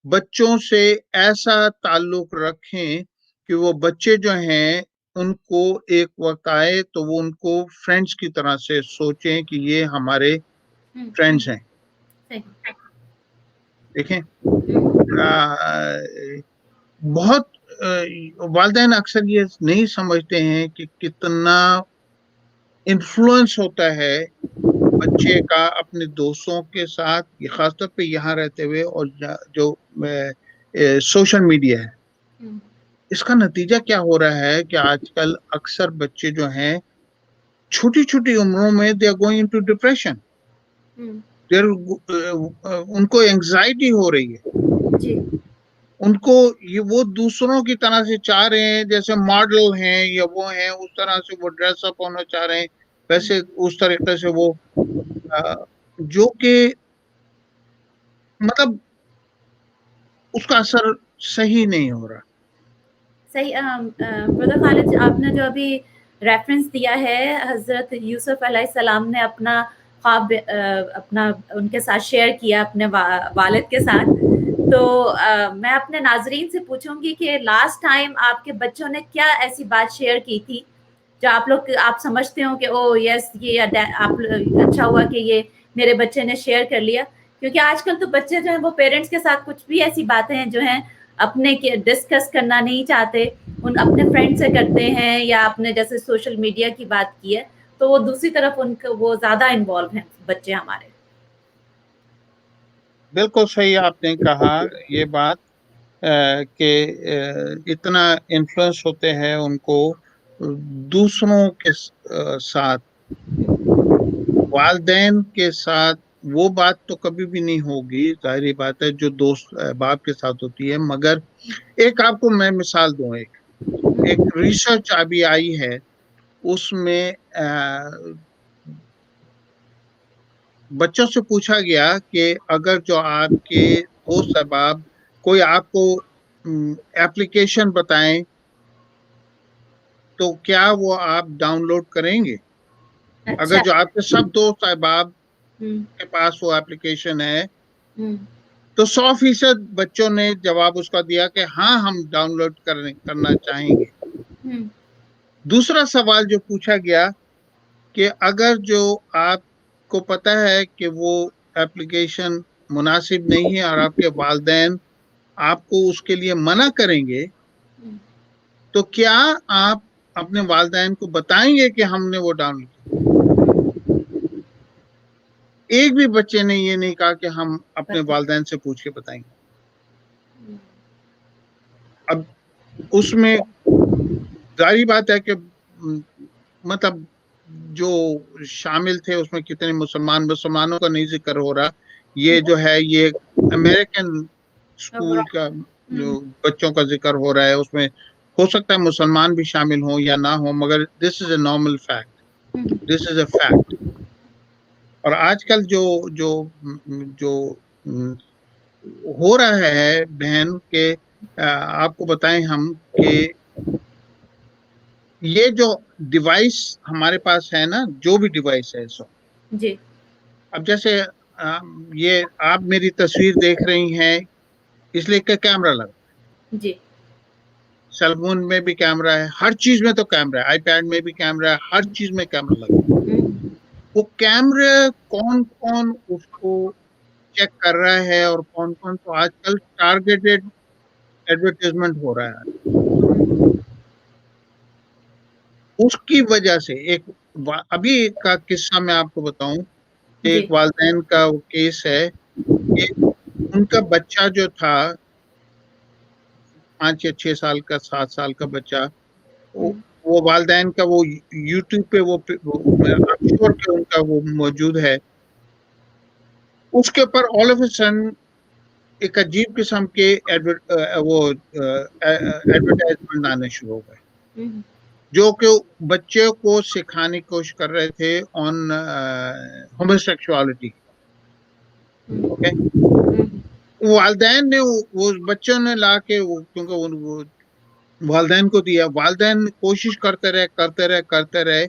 S2: بچوں سے ایسا تعلق رکھیں کہ وہ بچے جو ہیں ان کو ایک وقت آئے تو وہ ان کو فرینڈس کی طرح سے سوچیں کہ یہ ہمارے فرینڈس ہیں دیکھیں بہت والدین اکثر یہ نہیں سمجھتے ہیں کہ کتنا انفلوئنس ہوتا ہے بچے کا اپنے دوستوں کے ساتھ خاص طور پہ یہاں رہتے ہوئے اور جو سوشل میڈیا ہے اس کا نتیجہ کیا ہو رہا ہے کہ آج کل اکثر بچے جو ہیں چھوٹی چھوٹی عمروں میں they are going to depression ان کو اینگزائٹی ہو رہی ہے ان کو وہ دوسروں کی طرح سے چاہ رہے ہیں جیسے ماڈل ہیں یا وہ ہیں اس طرح سے وہ ڈریس اپ ہونا چاہ رہے ہیں ویسے اس طریقے سے وہ جو کہ مطلب اس کا اثر صحیح نہیں ہو رہا
S1: صحیح برادر خالد آپ نے جو ابھی ریفرنس دیا ہے حضرت یوسف علیہ السلام نے اپنا خواب اپنا ان کے ساتھ شیئر کیا اپنے والد کے ساتھ تو میں اپنے ناظرین سے پوچھوں گی کہ لاسٹ ٹائم آپ کے بچوں نے کیا ایسی بات شیئر کی تھی جو آپ سمجھتے ہو کہ او یس یہ آپ اچھا ہوا کہ یہ میرے بچے نے شیئر کر لیا کیونکہ آج کل تو بچے جو ہیں وہ پیرنٹس کے ساتھ کچھ بھی ایسی باتیں ہیں جو ہیں اپنے ڈسکس کرنا نہیں چاہتے ان اپنے فرینڈ سے کرتے ہیں یا اپنے جیسے سوشل میڈیا کی بات کی ہے تو وہ دوسری طرف ان کو وہ زیادہ انوالو ہیں بچے ہمارے
S2: بالکل صحیح آپ نے کہا یہ بات کہ اتنا انفلوئنس ہوتے ہیں ان کو دوسروں کے ساتھ والدین کے ساتھ وہ بات تو کبھی بھی نہیں ہوگی ظاہری بات ہے جو دوست باپ کے ساتھ ہوتی ہے مگر ایک آپ کو میں مثال دوں ایک ریسرچ ابھی آئی ہے اس میں بچوں سے پوچھا گیا کہ اگر جو آپ کے دوست احباب کوئی آپ کو ایپلیکیشن بتائیں تو کیا وہ آپ ڈاؤن لوڈ کریں گے اگر جو آپ کے سب دوست احباب کے پاس وہ ایپلیکیشن ہے تو 100% بچوں نے جواب اس کا دیا کہ ہاں ہم ڈاؤن لوڈ کرنا چاہیں گے دوسرا سوال جو پوچھا گیا کہ اگر جو آپ کو پتا ہے کہ وہ ایپلیکیشن مناسب نہیں ہے اور آپ کے والدین آپ کو اس کے لیے منع کریں گے تو کیا آپ اپنے والدین کو بتائیں گے کہ ہم نے وہ ڈاؤن لوڈ کیا ایک بھی بچے نے یہ نہیں کہا کہ ہم اپنے والدین سے پوچھ کے بتائیں گے اب اس میں ظاہری بات ہے کہ مطلب جو شامل تھے اس میں کتنے مسلمانوں کا نہیں ذکر ہو رہا یہ جو ہے یہ امریکن اسکول کا جو بچوں کا ذکر ہو رہا ہے اس میں ہو سکتا ہے مسلمان بھی شامل ہوں یا نہ ہوں مگر this is a normal fact this is a fact اور آج کل جو ہو رہا ہے بہن کہ آپ کو بتائیں ہم کہ یہ جو ڈیوائس ہمارے پاس ہے نا جو بھی ڈیوائس ہے سو
S1: جی
S2: اب جیسے یہ آپ میری تصویر دیکھ رہی ہیں اس لیے کہ کیمرہ لگا
S1: جی
S2: سیل فون میں بھی کیمرہ ہے ہر چیز میں تو کیمرہ ہے آئی پیڈ میں بھی کیمرہ ہے ہر چیز میں کیمرہ لگا وہ کیمرے کون اس کو چیک کر رہا ہے اور کون تو آج کل ٹارگیٹڈ ایڈورٹائزمنٹ ہو رہا ہے اس کی وجہ سے ایک ابھی کا قصہ میں آپ کو بتاؤں کہ
S1: جی
S2: ایک والدین کا وہ کیس ہے کہ ان کا بچہ جو تھا 5 یا 6 سال کا 7 سال کا بچہ، وہ والدین کا وہ یوٹیوب پہ شور کہ ان کا وہ موجود ہے، اس کے اوپر آل آف اے سن ایک عجیب قسم کے وہ ایڈورٹائزمنٹ آنے شروع ہو گئے جو کہ بچے کو سکھانے کی کوشش کر رہے تھے آن ہوموسیکسوالٹی. اوکے، والدین نے وہ بچوں نے لا کے کیونکہ وہ والدین کو دیا، والدین کوشش کرتے رہے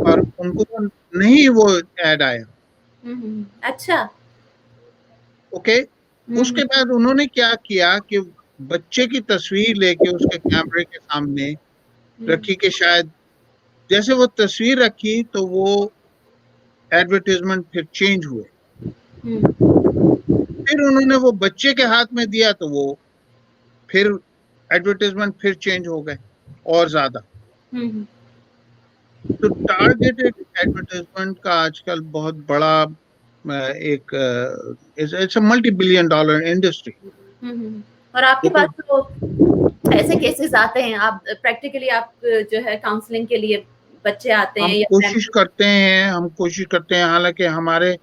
S2: اور ان کو نہیں وہ ایڈ آیا.
S1: اچھا.
S2: اوکے، اس کے بعد انہوں نے کیا کیا کہ بچے کی تصویر لے کے اس کے کیمرے کے سامنے رکھی کہ شاید جیسے وہ تصویر رکھی تو وہ ایڈورٹائزمنٹ پھر چینج ہوئے. پھر انہوں نے وہ بچے کے ہاتھ میں دیا تو وہ پھر ایڈورٹائزمنٹ پھر چینج ہو گئے اور زیادہ. تو ٹارگیٹڈ ایڈورٹائزمنٹ کا آج کل بہت بڑا ایک ملٹی بلین ڈالر انڈسٹری.
S1: اور آپ کے پاس تو ایسے کیسز آتے ہیں، آپ پریکٹیکلی آپ جو ہے کاؤنسلنگ کے لیے بچے آتے ہیں
S2: ہم
S1: یا
S2: کوشش کرتے ہیں حالانکہ ہمارے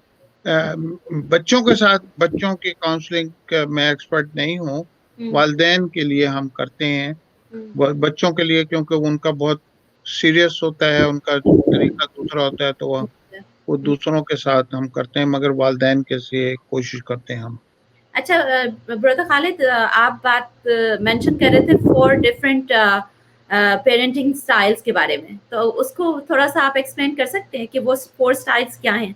S2: بچوں کے ساتھ بچوں کی کاؤنسلنگ میں ایکسپرٹ نہیں ہوں، والدین کے لیے ہم کرتے ہیں. بچوں کے لیے کیونکہ ان کا بہت سیریس ہوتا ہے، ان کا طریقہ دوسرا ہوتا ہے، تو وہ دوسروں کے ساتھ ہم کرتے ہیں، مگر والدین کے سے کوشش کرتے ہیں ہم.
S1: اچھا برادر خالد، آپ بات مینشن کر رہے تھے 4 ڈفرینٹ پیرنٹنگ سٹائلز کے بارے میں، تو اس کو تھوڑا سا آپ ایکسپلین کر سکتے ہیں کہ وہ 4 سٹائلز کیا ہیں؟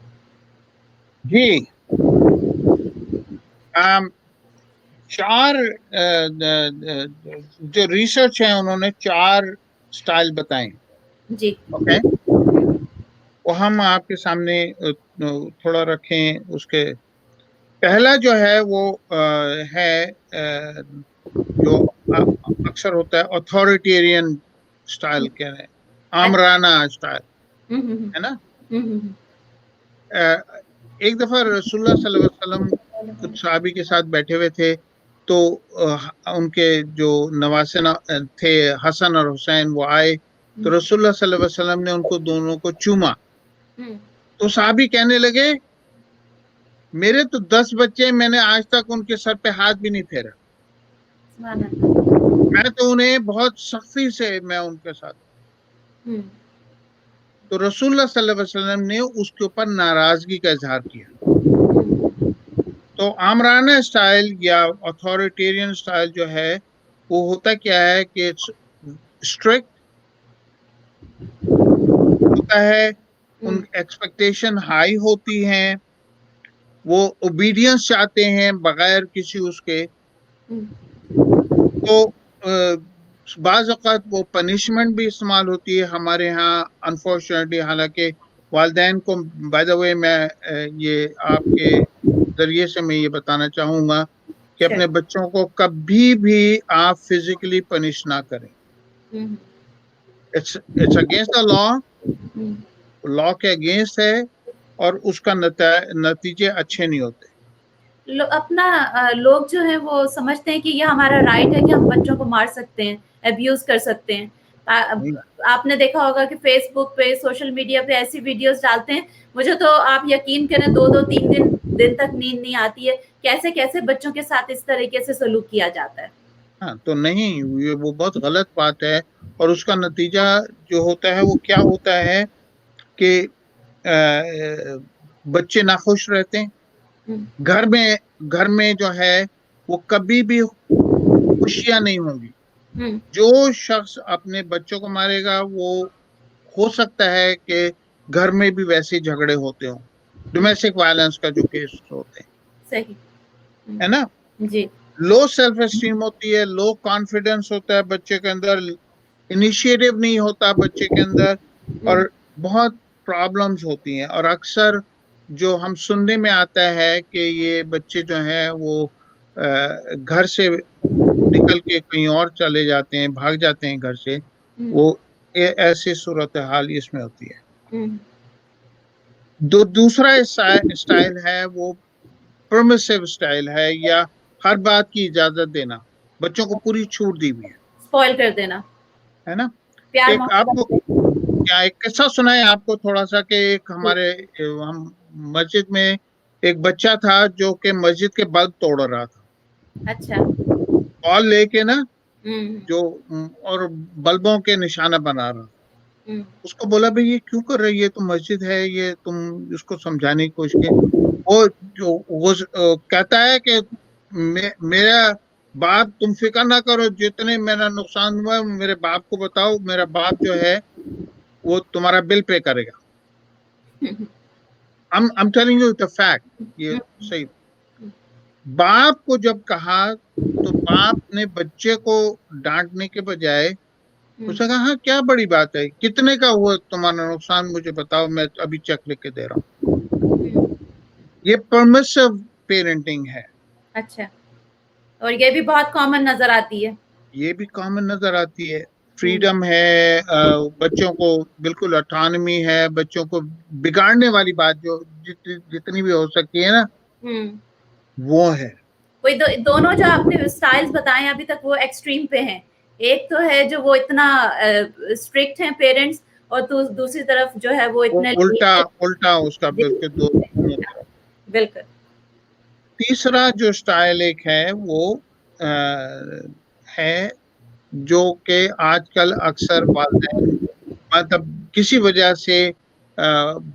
S2: جی، 4 جو ریسرچ ہیں انہوں نے 4 سٹائل بتائیں.
S1: جی.
S2: اوکے، وہ ہم آپ کے سامنے تھوڑا رکھیں. اس کے پہلا جو ہے وہ ہے جو اکثر ہوتا ہے اتھارٹیرین سٹائل کہہ رہے ہیں، آمرانہ سٹائل ہے نا. ایک دفعہ رسول اللہ صلی اللہ علیہ وسلم کچھ صحابی کے ساتھ بیٹھے ہوئے تھے تو ان کے جو نواسے تھے حسن اور حسین وہ آئے تو رسول اللہ صلی اللہ علیہ وسلم نے ان کو دونوں کو چوما. تو صحابی کہنے لگے میرے تو 10 بچے، میں نے آج تک ان کے سر پہ ہاتھ بھی نہیں پھیرا، میں تو انہیں بہت سختی سے میں ان کے ساتھ. تو رسول اللہ صلی اللہ علیہ وسلم نے اس کے اوپر ناراضگی کا اظہار کیا. تو آمرانہ سٹائل یا اتھارٹیرین سٹائل جو ہے وہ ہوتا کیا ہے کہ اسٹرکٹ ہوتا ہے، ان ایکسپیکٹیشن ہائی ہوتی ہیں، وہ اوبیڈینس چاہتے ہیں بغیر کسی اس کے. تو بعض اوقات وہ پنشمنٹ بھی استعمال ہوتی ہے ہمارے ہاں انفارچونیٹلی. حالانکہ والدین کو بائی دا وے میں یہ آپ کے ذریعے سے میں یہ بتانا چاہوں گا کہ اپنے بچوں کو کبھی بھی آپ فزیکلی پنش نہ کریں. اٹس اگینسٹ دا لا کے اگینسٹ ہے اور اس کا نتیجے اچھے نہیں ہوتے.
S1: اپنا لوگ جو ہیں وہ سمجھتے ہیں کہ یہ ہمارا رائٹ ہے کہ ہم بچوں کو مار سکتے ہیں، ابیوز کر سکتے ہیں. آپ نے دیکھا ہوگا کہ فیس بک پہ سوشل میڈیا پہ ایسی ویڈیوز ڈالتے ہیں، مجھے تو آپ یقین کریں 2-3 دن تک نیند نہیں آتی ہے. کیسے بچوں کے ساتھ اس طریقے سے سلوک کیا جاتا ہے.
S2: ہاں تو نہیں، یہ وہ بہت غلط بات ہے. اور اس کا نتیجہ جو ہوتا ہے وہ کیا ہوتا ہے کہ بچے ناخوش رہتے ہیں. گھر میں جو ہے وہ کبھی بھی خوشیاں نہیں ہوں گی. جو شخص اپنے بچوں کو مارے گا وہ ہو سکتا ہے کہ گھر میں بھی ویسے جھگڑے ہوتے ہوں، ڈومیسٹک وائلنس کا جو کیس ہوتے ہیں.
S1: صحیح
S2: ہے نا.
S1: جی.
S2: لو سیلف اسٹیم ہوتی ہے، لو کانفیڈنس ہوتا ہے بچے کے اندر، انیشیٹو نہیں ہوتا بچے کے اندر، اور بہت پرابلمز ہوتی ہیں. اور اکثر جو ہم سننے میں آتا ہے کہ یہ بچے جو ہیں وہ گھر سے نکل کے کہیں اور چلے جاتے ہیں، بھاگ جاتے ہیں گھر سے. وہ ایسی صورتحال اس میں ہوتی ہے.
S1: ہوں،
S2: دوسرا اسٹائل ہے وہ پرمیسو اسٹائل ہے، یا ہر بات کی اجازت دینا، بچوں کو پوری چھوٹ دی ہوئی
S1: اسپوائل کر دینا،
S2: ہے نا.
S1: پیار
S2: ایک آپ کو
S1: محبت سے۔
S2: کیا ایک قصہ سنا ہے آپ کو تھوڑا سا، کہ ایک
S1: جی،
S2: ہمارے ہم مسجد میں ایک بچہ تھا جو کہ مسجد کے بلب توڑ رہا تھا،
S1: اچھا،
S2: بال لے کے نا،
S1: ہوں،
S2: جو اور بلبوں کے نشانہ بنا رہا.
S1: ہوں،
S2: اس کو بولا بھائی یہ کیوں کر رہی ہے، یہ تو مسجد ہے، یہ تم اس کو سمجھانے کی کوشش کی. وہ جو وہ کہتا ہے کہ میرا باپ، تم فکر نہ کرو، جتنے میرا نقصان ہوا میرے باپ کو بتاؤ، میرا باپ جو ہے وہ تمہارا بل پے کرے گا. I'm telling you the fact. یہ صحیح. باپ کو جب کہا تو باپ نے بچے کو ڈانٹنے کے بجائے اس نے کہا ہاں کیا بڑی بات ہے، کتنے کا ہوا تمہارا نقصان مجھے بتاؤ، میں ابھی چیک لکھ کے دے رہا ہوں. یہ پرمیسو پیرنٹنگ ہے.
S1: اچھا، اور یہ بھی بہت کامن نظر آتی ہے۔
S2: یہ بھی کامن نظر آتی ہے. فریڈم ہے، بچوں کو بالکل اٹانمی ہے، بچوں کو بگاڑنے والی بات جو جتنی بھی ہو سکتی ہے نا،
S1: ہوں،
S2: وہ ہے.
S1: وہی دونوں جو آپ نے اسٹائلز بتائے ابھی تک وہ ایکسٹریم پہ ہیں۔ ایک تو ہے جو وہ اتنا اسٹرکٹ ہیں پیرنٹس، اور دوسری طرف جو ہے وہ
S2: وہ
S1: اتنے
S2: الٹا اس کا بالکل دونوں طرف.
S1: بالکل۔
S2: تیسرا جو اسٹائل ایک ہے وہ ہے جو کہ آج کل اکثر والدین مطلب کسی وجہ سے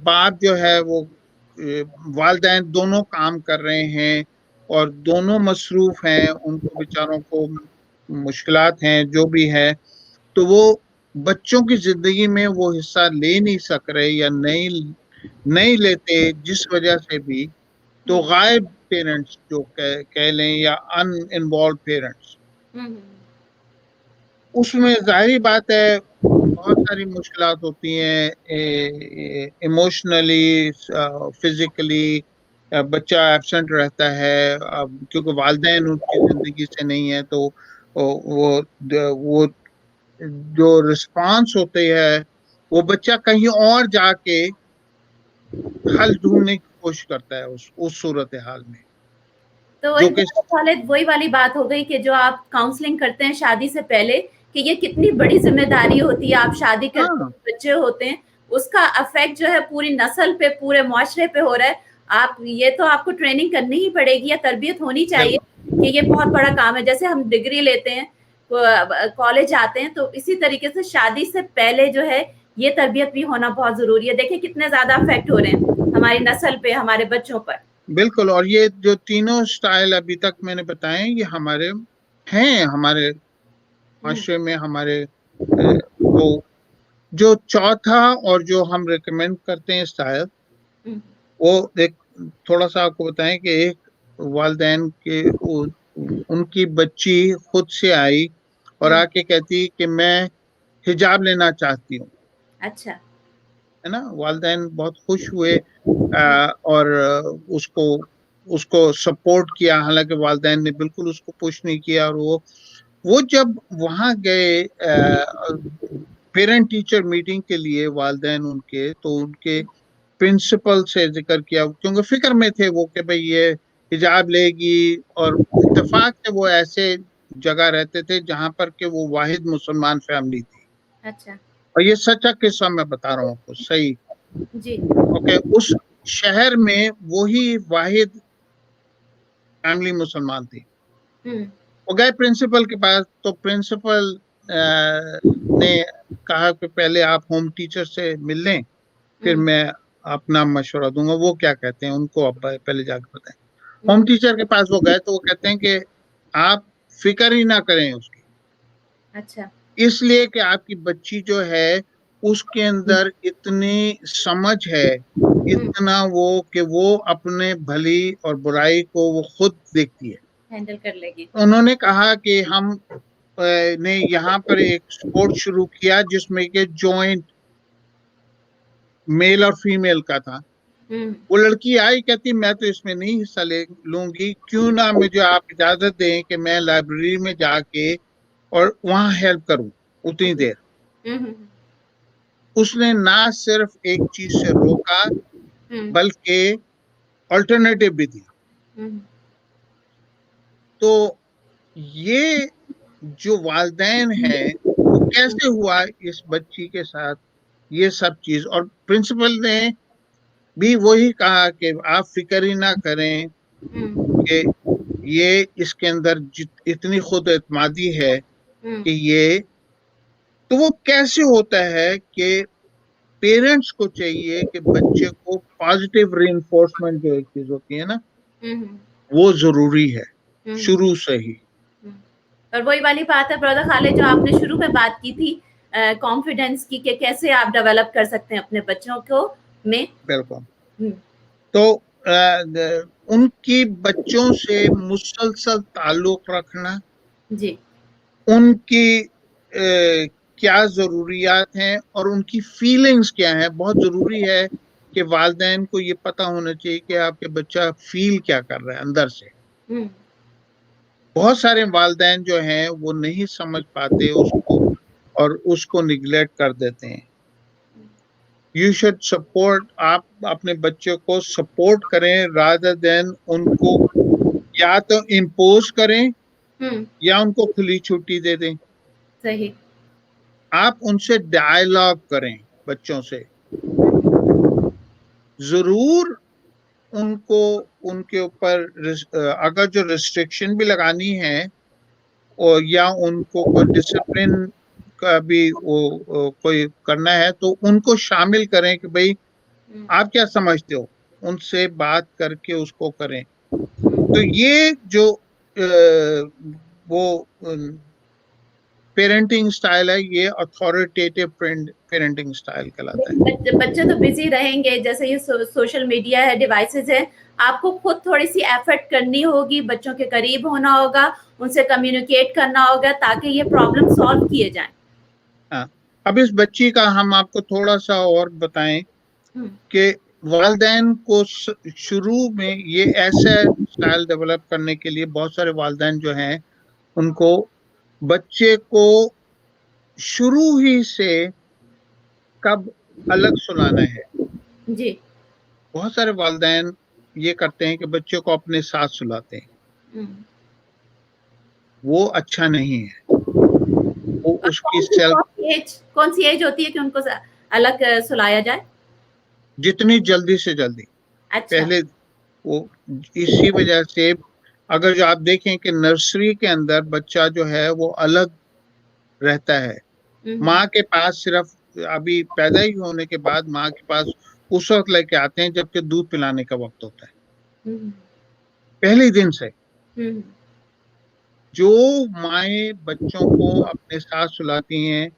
S2: باپ جو ہے وہ والدین دونوں کام کر رہے ہیں اور دونوں مصروف ہیں، ان کو بیچاروں کو مشکلات ہیں جو بھی ہے، تو وہ بچوں کی زندگی میں وہ حصہ لے نہیں سک رہے یا نہیں لیتے، جس وجہ سے بھی تو غائب پیرنٹس جو کہہ لیں یا ان انوالوڈ پیرنٹس، اس میں ظاہری بات ہے بہت ساری مشکلات ہوتی ہیں، ایموشنلی، فزیکلی. بچہ ایبسنٹ رہتا ہے کیونکہ والدین ان کی زندگی سے نہیں ہے، تو وہ جو رسپانس ہوتے ہے وہ بچہ کہیں اور جا کے حل ڈھونڈنے کی کوشش کرتا ہے اس صورتحال میں،
S1: تو
S2: جو
S1: ایک
S2: کہ
S1: خالد وہی والی بات ہو گئی کہ جو آپ کاؤنسلنگ کرتے ہیں شادی سے پہلے، کہ یہ کتنی بڑی ذمہ داری ہوتی ہے، آپ شادی کرتے
S2: ہاں
S1: ہیں، بچے ہوتے ہیں، اس کا افیکٹ جو ہے پوری نسل پہ، پورے معاشرے پہ ہو رہا ہے۔ آپ یہ تو آپ کو ٹریننگ کرنی ہی پڑے گی یا تربیت ہونی چاہیے
S2: بالکل
S1: کہ یہ بہت بڑا کام ہے۔ جیسے ہم ڈگری لیتے ہیں، کالج آتے ہیں، تو اسی طریقے سے شادی سے پہلے جو ہے یہ تربیت بھی ہونا بہت ضروری ہے۔ دیکھیں کتنے زیادہ افیکٹ ہو رہے ہیں ہماری نسل پہ، ہمارے بچوں پر۔
S2: بالکل. اور یہ جو تینوں سٹائل ابھی تک میں نے بتائے یہ ہمارے ہیں، ہمارے معاشرے میں ہمارے تو جو چوتھا اور جو ہم ریکمینڈ کرتے ہیں سٹائل، وہ ایک تھوڑا سا آپ کو بتائیں کہ ایک والدین کے ان کی بچی خود سے آئی اور آ کے کہتی کہ میں حجاب لینا چاہتی ہوں،
S1: اچھا،
S2: ہے نا. والدین بہت خوش ہوئے اور اس کو سپورٹ کیا، حالانکہ والدین نے بالکل اس کو پش نہیں کیا. اور وہ جب وہاں گئے پیرنٹ ٹیچر میٹنگ کے لیے والدین ان کے، تو ان کے پرنسپل سے ذکر کیا، کیونکہ فکر میں تھے وہ کہ بھئی یہ حجاب لے گی. اور اتفاق سے وہ ایسے جگہ رہتے تھے جہاں پر کہ وہ واحد مسلمان فیملی تھی،
S1: اچھا،
S2: اور یہ سچا قصہ میں بتا رہا ہوں آپ کو، صحیح.
S1: جی،
S2: اوکے. اس شہر میں وہی واحد فیملی مسلمان تھی. وہ گئے پرنسپل کے پاس، تو پرنسپل نے کہا کہ پہلے آپ ہوم ٹیچر سے مل لیں، پھر میں اپنا مشورہ دوں گا. وہ کیا کہتے ہیں ان کو اب پہلے جا کے بتائیں. ہوم ٹیچر کے پاس وہ گئے تو وہ کہتے ہیں کہ آپ فکر ہی نہ کریں اس کی،
S1: اچھا،
S2: اس لیے کہ آپ کی بچی جو ہے اس کے اندر اتنی سمجھ ہے، اتنا وہ کہ وہ اپنے بھلی اور برائی کو وہ خود دیکھتی ہے.
S1: ہینڈل کر لے گی۔
S2: انہوں نے کہا کہ ہم نے یہاں پر ایک سپورٹ شروع کیا جس میں کہ جوائنٹ میل اور فیمیل کا تھا. وہ لڑکی آئی کہتی میں تو اس میں نہیں حصہ لوں گی، کیوں نہ مجھے آپ اجازت دیں کہ میں لائبریری میں جا کے اور وہاں ہیلپ کروں اتنی دیر. اس نے نہ صرف ایک چیز سے روکا بلکہ آلٹرنیٹو بھی دی. تو یہ جو والدین ہیں وہ کیسے ہوا اس بچی کے ساتھ یہ سب چیز, اور پرنسپل نے بھی وہی کہا کہ آپ فکر ہی نہ کریں کہ یہ اس کے اندر اتنی خود اعتمادی ہے کہ یہ, تو وہ کیسے ہوتا ہے کہ پیرنٹس کو چاہیے کہ بچے کو پازیٹیو ری انفورسمنٹ جو ایک چیز ہوتی ہے نا وہ ضروری ہے شروع سے ہی.
S1: اور وہی والی بات ہے بردر خالد جو آپ نے شروع میں بات کی تھی کانفیڈینس کی کہ کیسے آپ ڈیولپ کر سکتے ہیں اپنے بچوں کو میں.
S2: بالکل. تو ان کی بچوں سے مسلسل تعلق رکھنا,
S1: جی
S2: ان کی کیا ضروریات ہیں اور ان کی فیلنگز کیا ہیں, بہت ضروری ہے کہ والدین کو یہ پتا ہونا چاہیے کہ آپ کے بچہ فیل کیا کر رہا ہے اندر سے. بہت سارے والدین جو ہیں وہ نہیں سمجھ پاتے اس کو اور اس کو نگلیکٹ کر دیتے ہیں. یو شوڈ سپورٹ, آپ اپنے بچے کو سپورٹ کریں رادر دین ان کو یا تو امپوز کریں یا ان کو کھلی چھٹی دے دیں.
S1: صحیح.
S2: آپ ان سے ڈائلاگ کریں بچوں سے, ضرور ان کو ان کے اوپر اگر جو ریسٹرکشن بھی لگانی ہے اور یا ان کو کوئی ڈسپلن کا بھی کوئی کرنا ہے تو ان کو شامل کریں کہ بھئی آپ کیا سمجھتے ہو, ان سے بات کر کے اس کو کریں. تو یہ جو وہ پیرنٹنگ سٹائل ہے یہ اتھارٹیٹیو پیرنٹنگ سٹائل کہلاتا ہے.
S1: بچے تو بزی رہیں گے, جیسے یہ سوشل میڈیا ہے, ڈیوائسز ہیں, آپ کو خود تھوڑی سی ایفرٹ کرنی ہوگی, بچوں کے قریب ہونا ہوگا, ان سے کمیونیکیٹ کرنا ہوگا تاکہ یہ پرابلم سالو کیے جائیں.
S2: ہاں, اب اس بچی کا ہم آپ کو تھوڑا سا اور بتائیں کہ والدین کو شروع میں یہ ایسا سٹائل ڈیولپ کرنے کے لیے بہت سارے والدین جو ہیں ان کو بچے کو شروع ہی سے کب الگ سلانا ہے.
S1: جی
S2: بہت سارے والدین یہ کرتے ہیں کہ بچے کو اپنے ساتھ سلاتے ہیں, وہ اچھا نہیں ہے. وہ اس کی
S1: کون سی ایج ہوتی ہے کہ ان کو الگ سلایا جائے؟
S2: جتنی جلدی سے جلدی.
S1: اچھا.
S2: پہلے وہ اسی وجہ سے اگر جو آپ دیکھیں کہ نرسری کے اندر بچہ جو ہے وہ الگ رہتا ہے, ماں کے پاس صرف ابھی پیدا ہی ہونے کے بعد ماں کے پاس اس وقت لے کے آتے ہیں جبکہ دودھ پلانے کا وقت ہوتا ہے. پہلے دن سے جو مائیں بچوں کو اپنے ساتھ سلاتی ہیں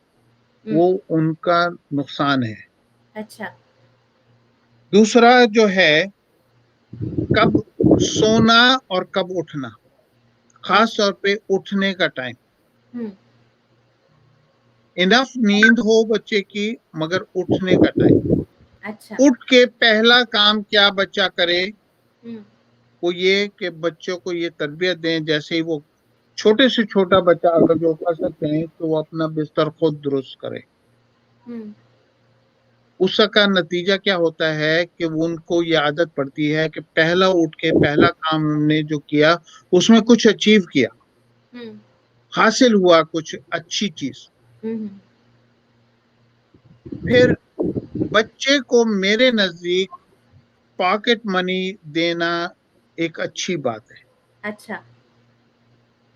S2: وہ ان کا نقصان ہے.
S1: اچھا.
S2: دوسرا جو ہے کب سونا اور کب اٹھنا, خاص طور پہ اٹھنے کا ٹائم. انف نیند ہو بچے کی مگر اٹھنے کا ٹائم.
S1: اچھا.
S2: اٹھ کے پہلا کام کیا بچہ کرے, وہ یہ کہ بچوں کو یہ تربیت دیں جیسے ہی وہ چھوٹے سے چھوٹا بچہ اگر جو کر سکتے ہیں تو وہ اپنا بستر خود درست کرے. اس کا نتیجہ کیا ہوتا ہے کہ ان کو یہ عادت پڑتی ہے کہ پہلا اٹھ کے پہلا کام ہم نے جو کیا اس میں کچھ اچیو کیا, حاصل ہوا کچھ اچھی چیز. پھر بچے کو میرے نزدیک پاکٹ منی دینا ایک اچھی بات ہے.
S1: اچھا.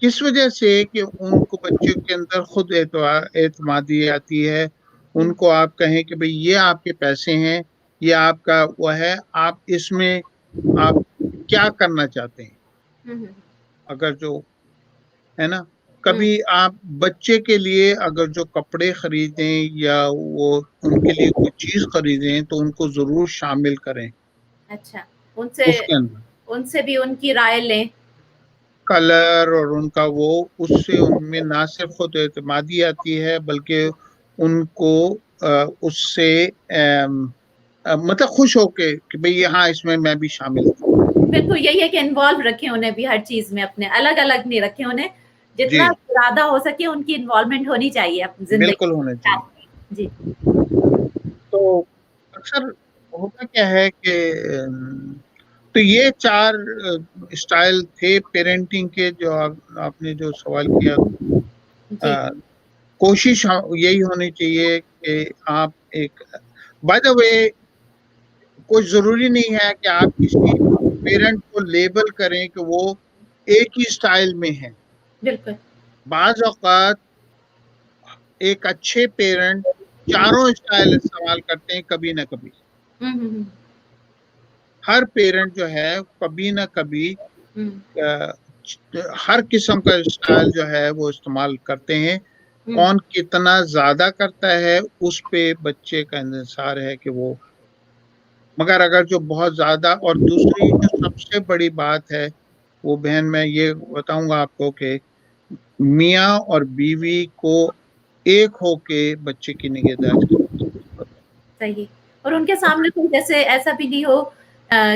S2: کس وجہ سے کہ ان کو بچے کے اندر خود اعتمادی آتی ہے. ان کو آپ کہیں کہ بھئی یہ آپ کے پیسے ہیں, یہ آپ کا وہ ہے, آپ اس میں آپ کیا کرنا چاہتے ہیں. اگر جو ہے نا کبھی آپ بچے کے لیے اگر جو کپڑے خریدیں یا وہ ان کے لیے کوئی چیز خریدیں تو ان کو ضرور شامل کریں.
S1: اچھا.
S2: اس کے اندر
S1: ان سے بھی ان کی رائے لیں.
S2: کلر اور ان کا وہ اس سے ان میں نہ صرف خود اعتمادی آتی ہے بلکہ ان کو اس سے مطلب خوش ہو کے کہ بھئی یہاں اس میں بھی شامل تھا.
S1: بالکل یہی ہے کہ انوالو رکھیں انہیں بھی ہر چیز میں, اپنے الگ الگ نہیں رکھیں انہیں, جتنا
S2: جی
S1: زیادہ ہو سکے ان کی انوالومنٹ ہونی چاہیے اپنی زندگی.
S2: بالکل ہونا چاہیے.
S1: جی
S2: تو اکثر ہوتا کیا ہے کہ تو یہ 4 اسٹائل تھے پیرنٹنگ کے جو آپ نے جو سوال کیا.
S1: جی
S2: کوشش یہی ہونی چاہیے کہ آپ ایک بائی دا وے کوئی ضروری نہیں ہے کہ آپ کسی پیرنٹ کو لیبل کریں کہ وہ ایک ہی اسٹائل میں ہے.
S1: بالکل.
S2: بعض اوقات ایک اچھے پیرنٹ چاروں اسٹائل استعمال کرتے ہیں کبھی نہ کبھی. ہر پیرنٹ جو ہے کبھی نہ کبھی ہر قسم کا اسٹائل جو ہے وہ استعمال کرتے ہیں. کون کتنا زیادہ کرتا ہے اس پہ بچے کا انحصار ہے کہ وہ مگر اگر جو بہت زیادہ. اور دوسری جو سب سے بڑی بات ہے وہ بہن میں یہ بتاؤں گا آپ کو کہ میاں اور بیوی کو ایک ہو کے بچے کی نگہداشت کریں.
S1: صحیح. اور ان کے سامنے کوئی جیسے ایسا بھی نہیں ہو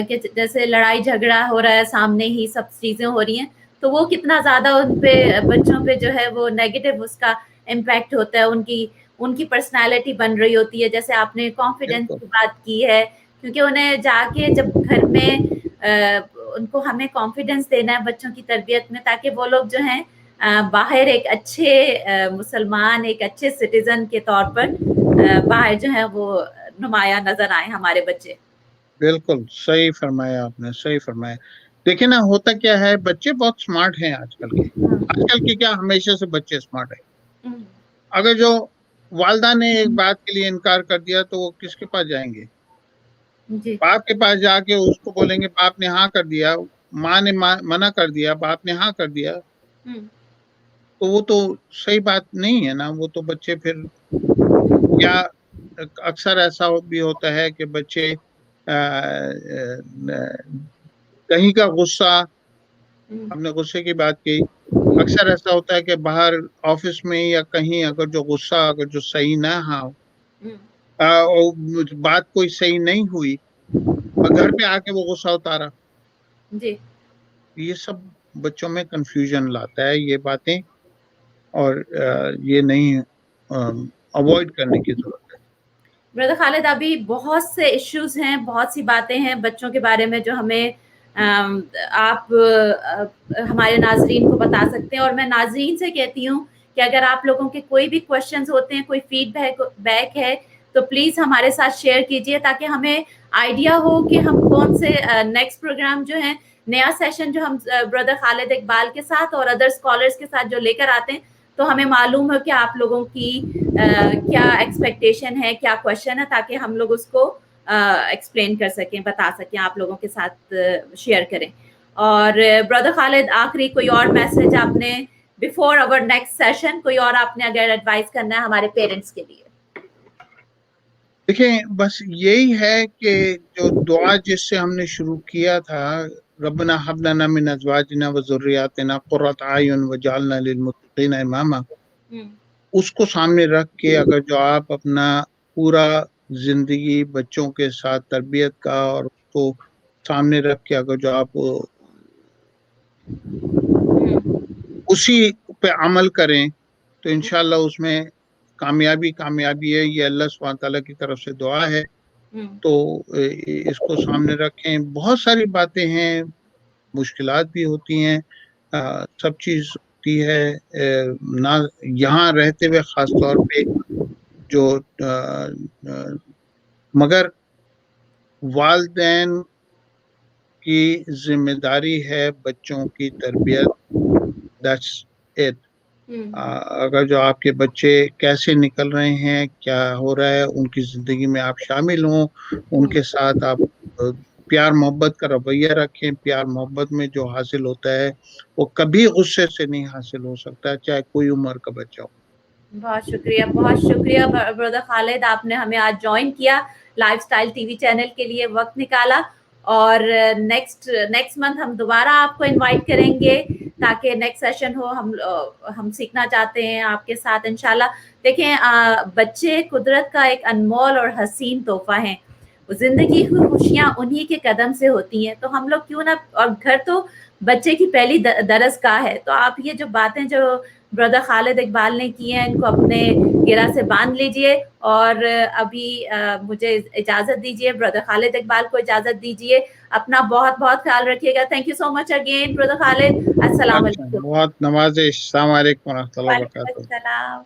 S1: کہ جیسے لڑائی جھگڑا ہو رہا ہے سامنے ہی سب چیزیں ہو رہی ہیں تو وہ کتنا زیادہ ان پہ بچوں پہ جو ہے وہ نیگیٹو اس کا امپیکٹ ہوتا ہے. ان کی پرسنالٹی بن رہی ہوتی ہے. جیسے آپ نے کانفیڈینس
S2: بالکل
S1: کی بات کی ہے کیونکہ انہیں جا کے جب گھر میں ان کو ہمیں کانفیڈینس دینا ہے بچوں کی تربیت میں تاکہ وہ لوگ جو ہیں باہر ایک اچھے مسلمان ایک اچھے سٹیزن کے طور پر باہر جو ہے وہ نمایاں نظر آئے ہمارے بچے.
S2: بالکل صحیح فرمایا آپ نے, صحیح فرمایا. دیکھیں نا ہوتا کیا ہے بچے بہت سمارٹ ہیں آج کل کے کیا ہمیشہ سے بچے سمارٹ ہیں. اگر جو والدہ نے ایک بات کے لیے انکار کر دیا تو وہ کس کے پاس جائیں گے؟
S1: جی
S2: باپ کے پاس جا کے اس کو بولیں گے باپ نے ہاں کر دیا, ماں نے منع کر دیا, باپ نے ہاں کر دیا. تو وہ تو صحیح بات نہیں ہے نا. وہ تو بچے پھر کیا اکثر ایسا بھی ہوتا ہے کہ بچے کہیں کا غصہ, ہم نے غصے کی بات کی, اکثر ایسا ہوتا ہے کہ باہر آفس میں یا کہیں اگر جو غصہ اگر جو صحیح نہ ہو بات کوئی صحیح نہیں ہوئی اور گھر پہ آ کے وہ غصہ اتارا.
S1: جی
S2: یہ سب بچوں میں کنفیوژن لاتا ہے یہ باتیں, اور یہ نہیں اوائڈ کرنے کی ضرورت ہے.
S1: بردر خالد ابھی بہت سے ایشوز ہیں, بہت سی باتیں ہیں بچوں کے بارے میں جو ہمیں آپ ہمارے ناظرین کو بتا سکتے ہیں. اور میں ناظرین سے کہتی ہوں کہ اگر آپ لوگوں کے کوئی بھی کویشچنز ہوتے ہیں, کوئی فیڈ بیک ہے تو پلیز ہمارے ساتھ شیئر کیجیے تاکہ ہمیں آئیڈیا ہو کہ ہم کون سے نیکسٹ پروگرام جو ہیں نیا سیشن جو ہم بردر خالد اقبال کے ساتھ اور ادر اسکالرس کے ساتھ جو لے کر آتے ہیں تو ہمیں معلوم ہو کہ آپ لوگوں کی کیا ایکسپیکٹیشن ہے, کیا کوشچن ہے, تاکہ ہم لوگ اس کو ایکسپلین کر سکیں, بتا سکیں, آپ لوگوں کے ساتھ شیئر کریں. اور بردر خالد آخری کوئی اور میسج آپ نے بیفور اور نیکسٹ سیشن کوئی اور آپ نے اگر ایڈوائز کرنا ہے ہمارے پیرنٹس کے لیے؟
S2: دیکھیں بس یہی ہے کہ جو دعا جس سے ہم نے شروع کیا تھا, ربنا هب لنا من ازواجنا وذرياتنا قرۃ اعین وجعلنا للمتقین اماما, اس کو سامنے رکھ کے اگر جو آپ اپنا پورا زندگی بچوں کے ساتھ تربیت کا اور اس کو سامنے رکھ کے اگر جو آپ اسی پہ عمل کریں تو انشاءاللہ اس میں کامیابی ہے. یہ اللہ سبحانہ تعالیٰ کی طرف سے دعا ہے. تو اس کو سامنے رکھیں. بہت ساری باتیں ہیں, مشکلات بھی ہوتی ہیں, سب چیز ہوتی ہے نہ یہاں رہتے ہوئے خاص طور پہ جو مگر والدین کی ذمہ داری ہے بچوں کی تربیت. That's it. اگر جو آپ کے بچے کیسے نکل رہے ہیں, کیا ہو رہا ہے, ان کی زندگی میں آپ شامل ہوں, ان کے ساتھ آپ پیار محبت کا رویہ رکھیں. پیار محبت میں جو حاصل ہوتا ہے وہ کبھی غصے سے نہیں حاصل ہو سکتا, چاہے کوئی عمر کا بچہ ہو.
S1: بہت شکریہ بردر خالد, آپ نے ہمیں آج جوائن کیا life style T V channel کے لیے, وقت نکالا. اور نیکسٹ منتھ ہم دوبارہ آپ کو انوائٹ کریں گے تاکہ نیکسٹ سیشن ہو. ہم سیکھنا چاہتے ہیں آپ کے ساتھ انشاءاللہ. دیکھیں بچے قدرت کا ایک انمول اور حسین تحفہ ہیں. زندگی کی خوشیاں انہی کے قدم سے ہوتی ہیں, تو ہم لوگ کیوں نہ, اور گھر تو بچے کی پہلی درسگاہ ہے. تو آپ یہ جو باتیں جو بردر خالد اقبال نے کی ہیں، ان کو اپنے گرہ سے باندھ لیجئے، اور ابھی مجھے اجازت دیجئے، بردر خالد اقبال کو اجازت دیجئے. اپنا بہت بہت خیال رکھیے گا. Thank you so much again brother Khalid. السلام
S2: اچھا،
S1: علیکم.
S2: بہت نوازش. السلام علیکم و رحمۃ اللہ
S1: وعلیکم
S2: وبرکاتہ.
S1: السلام.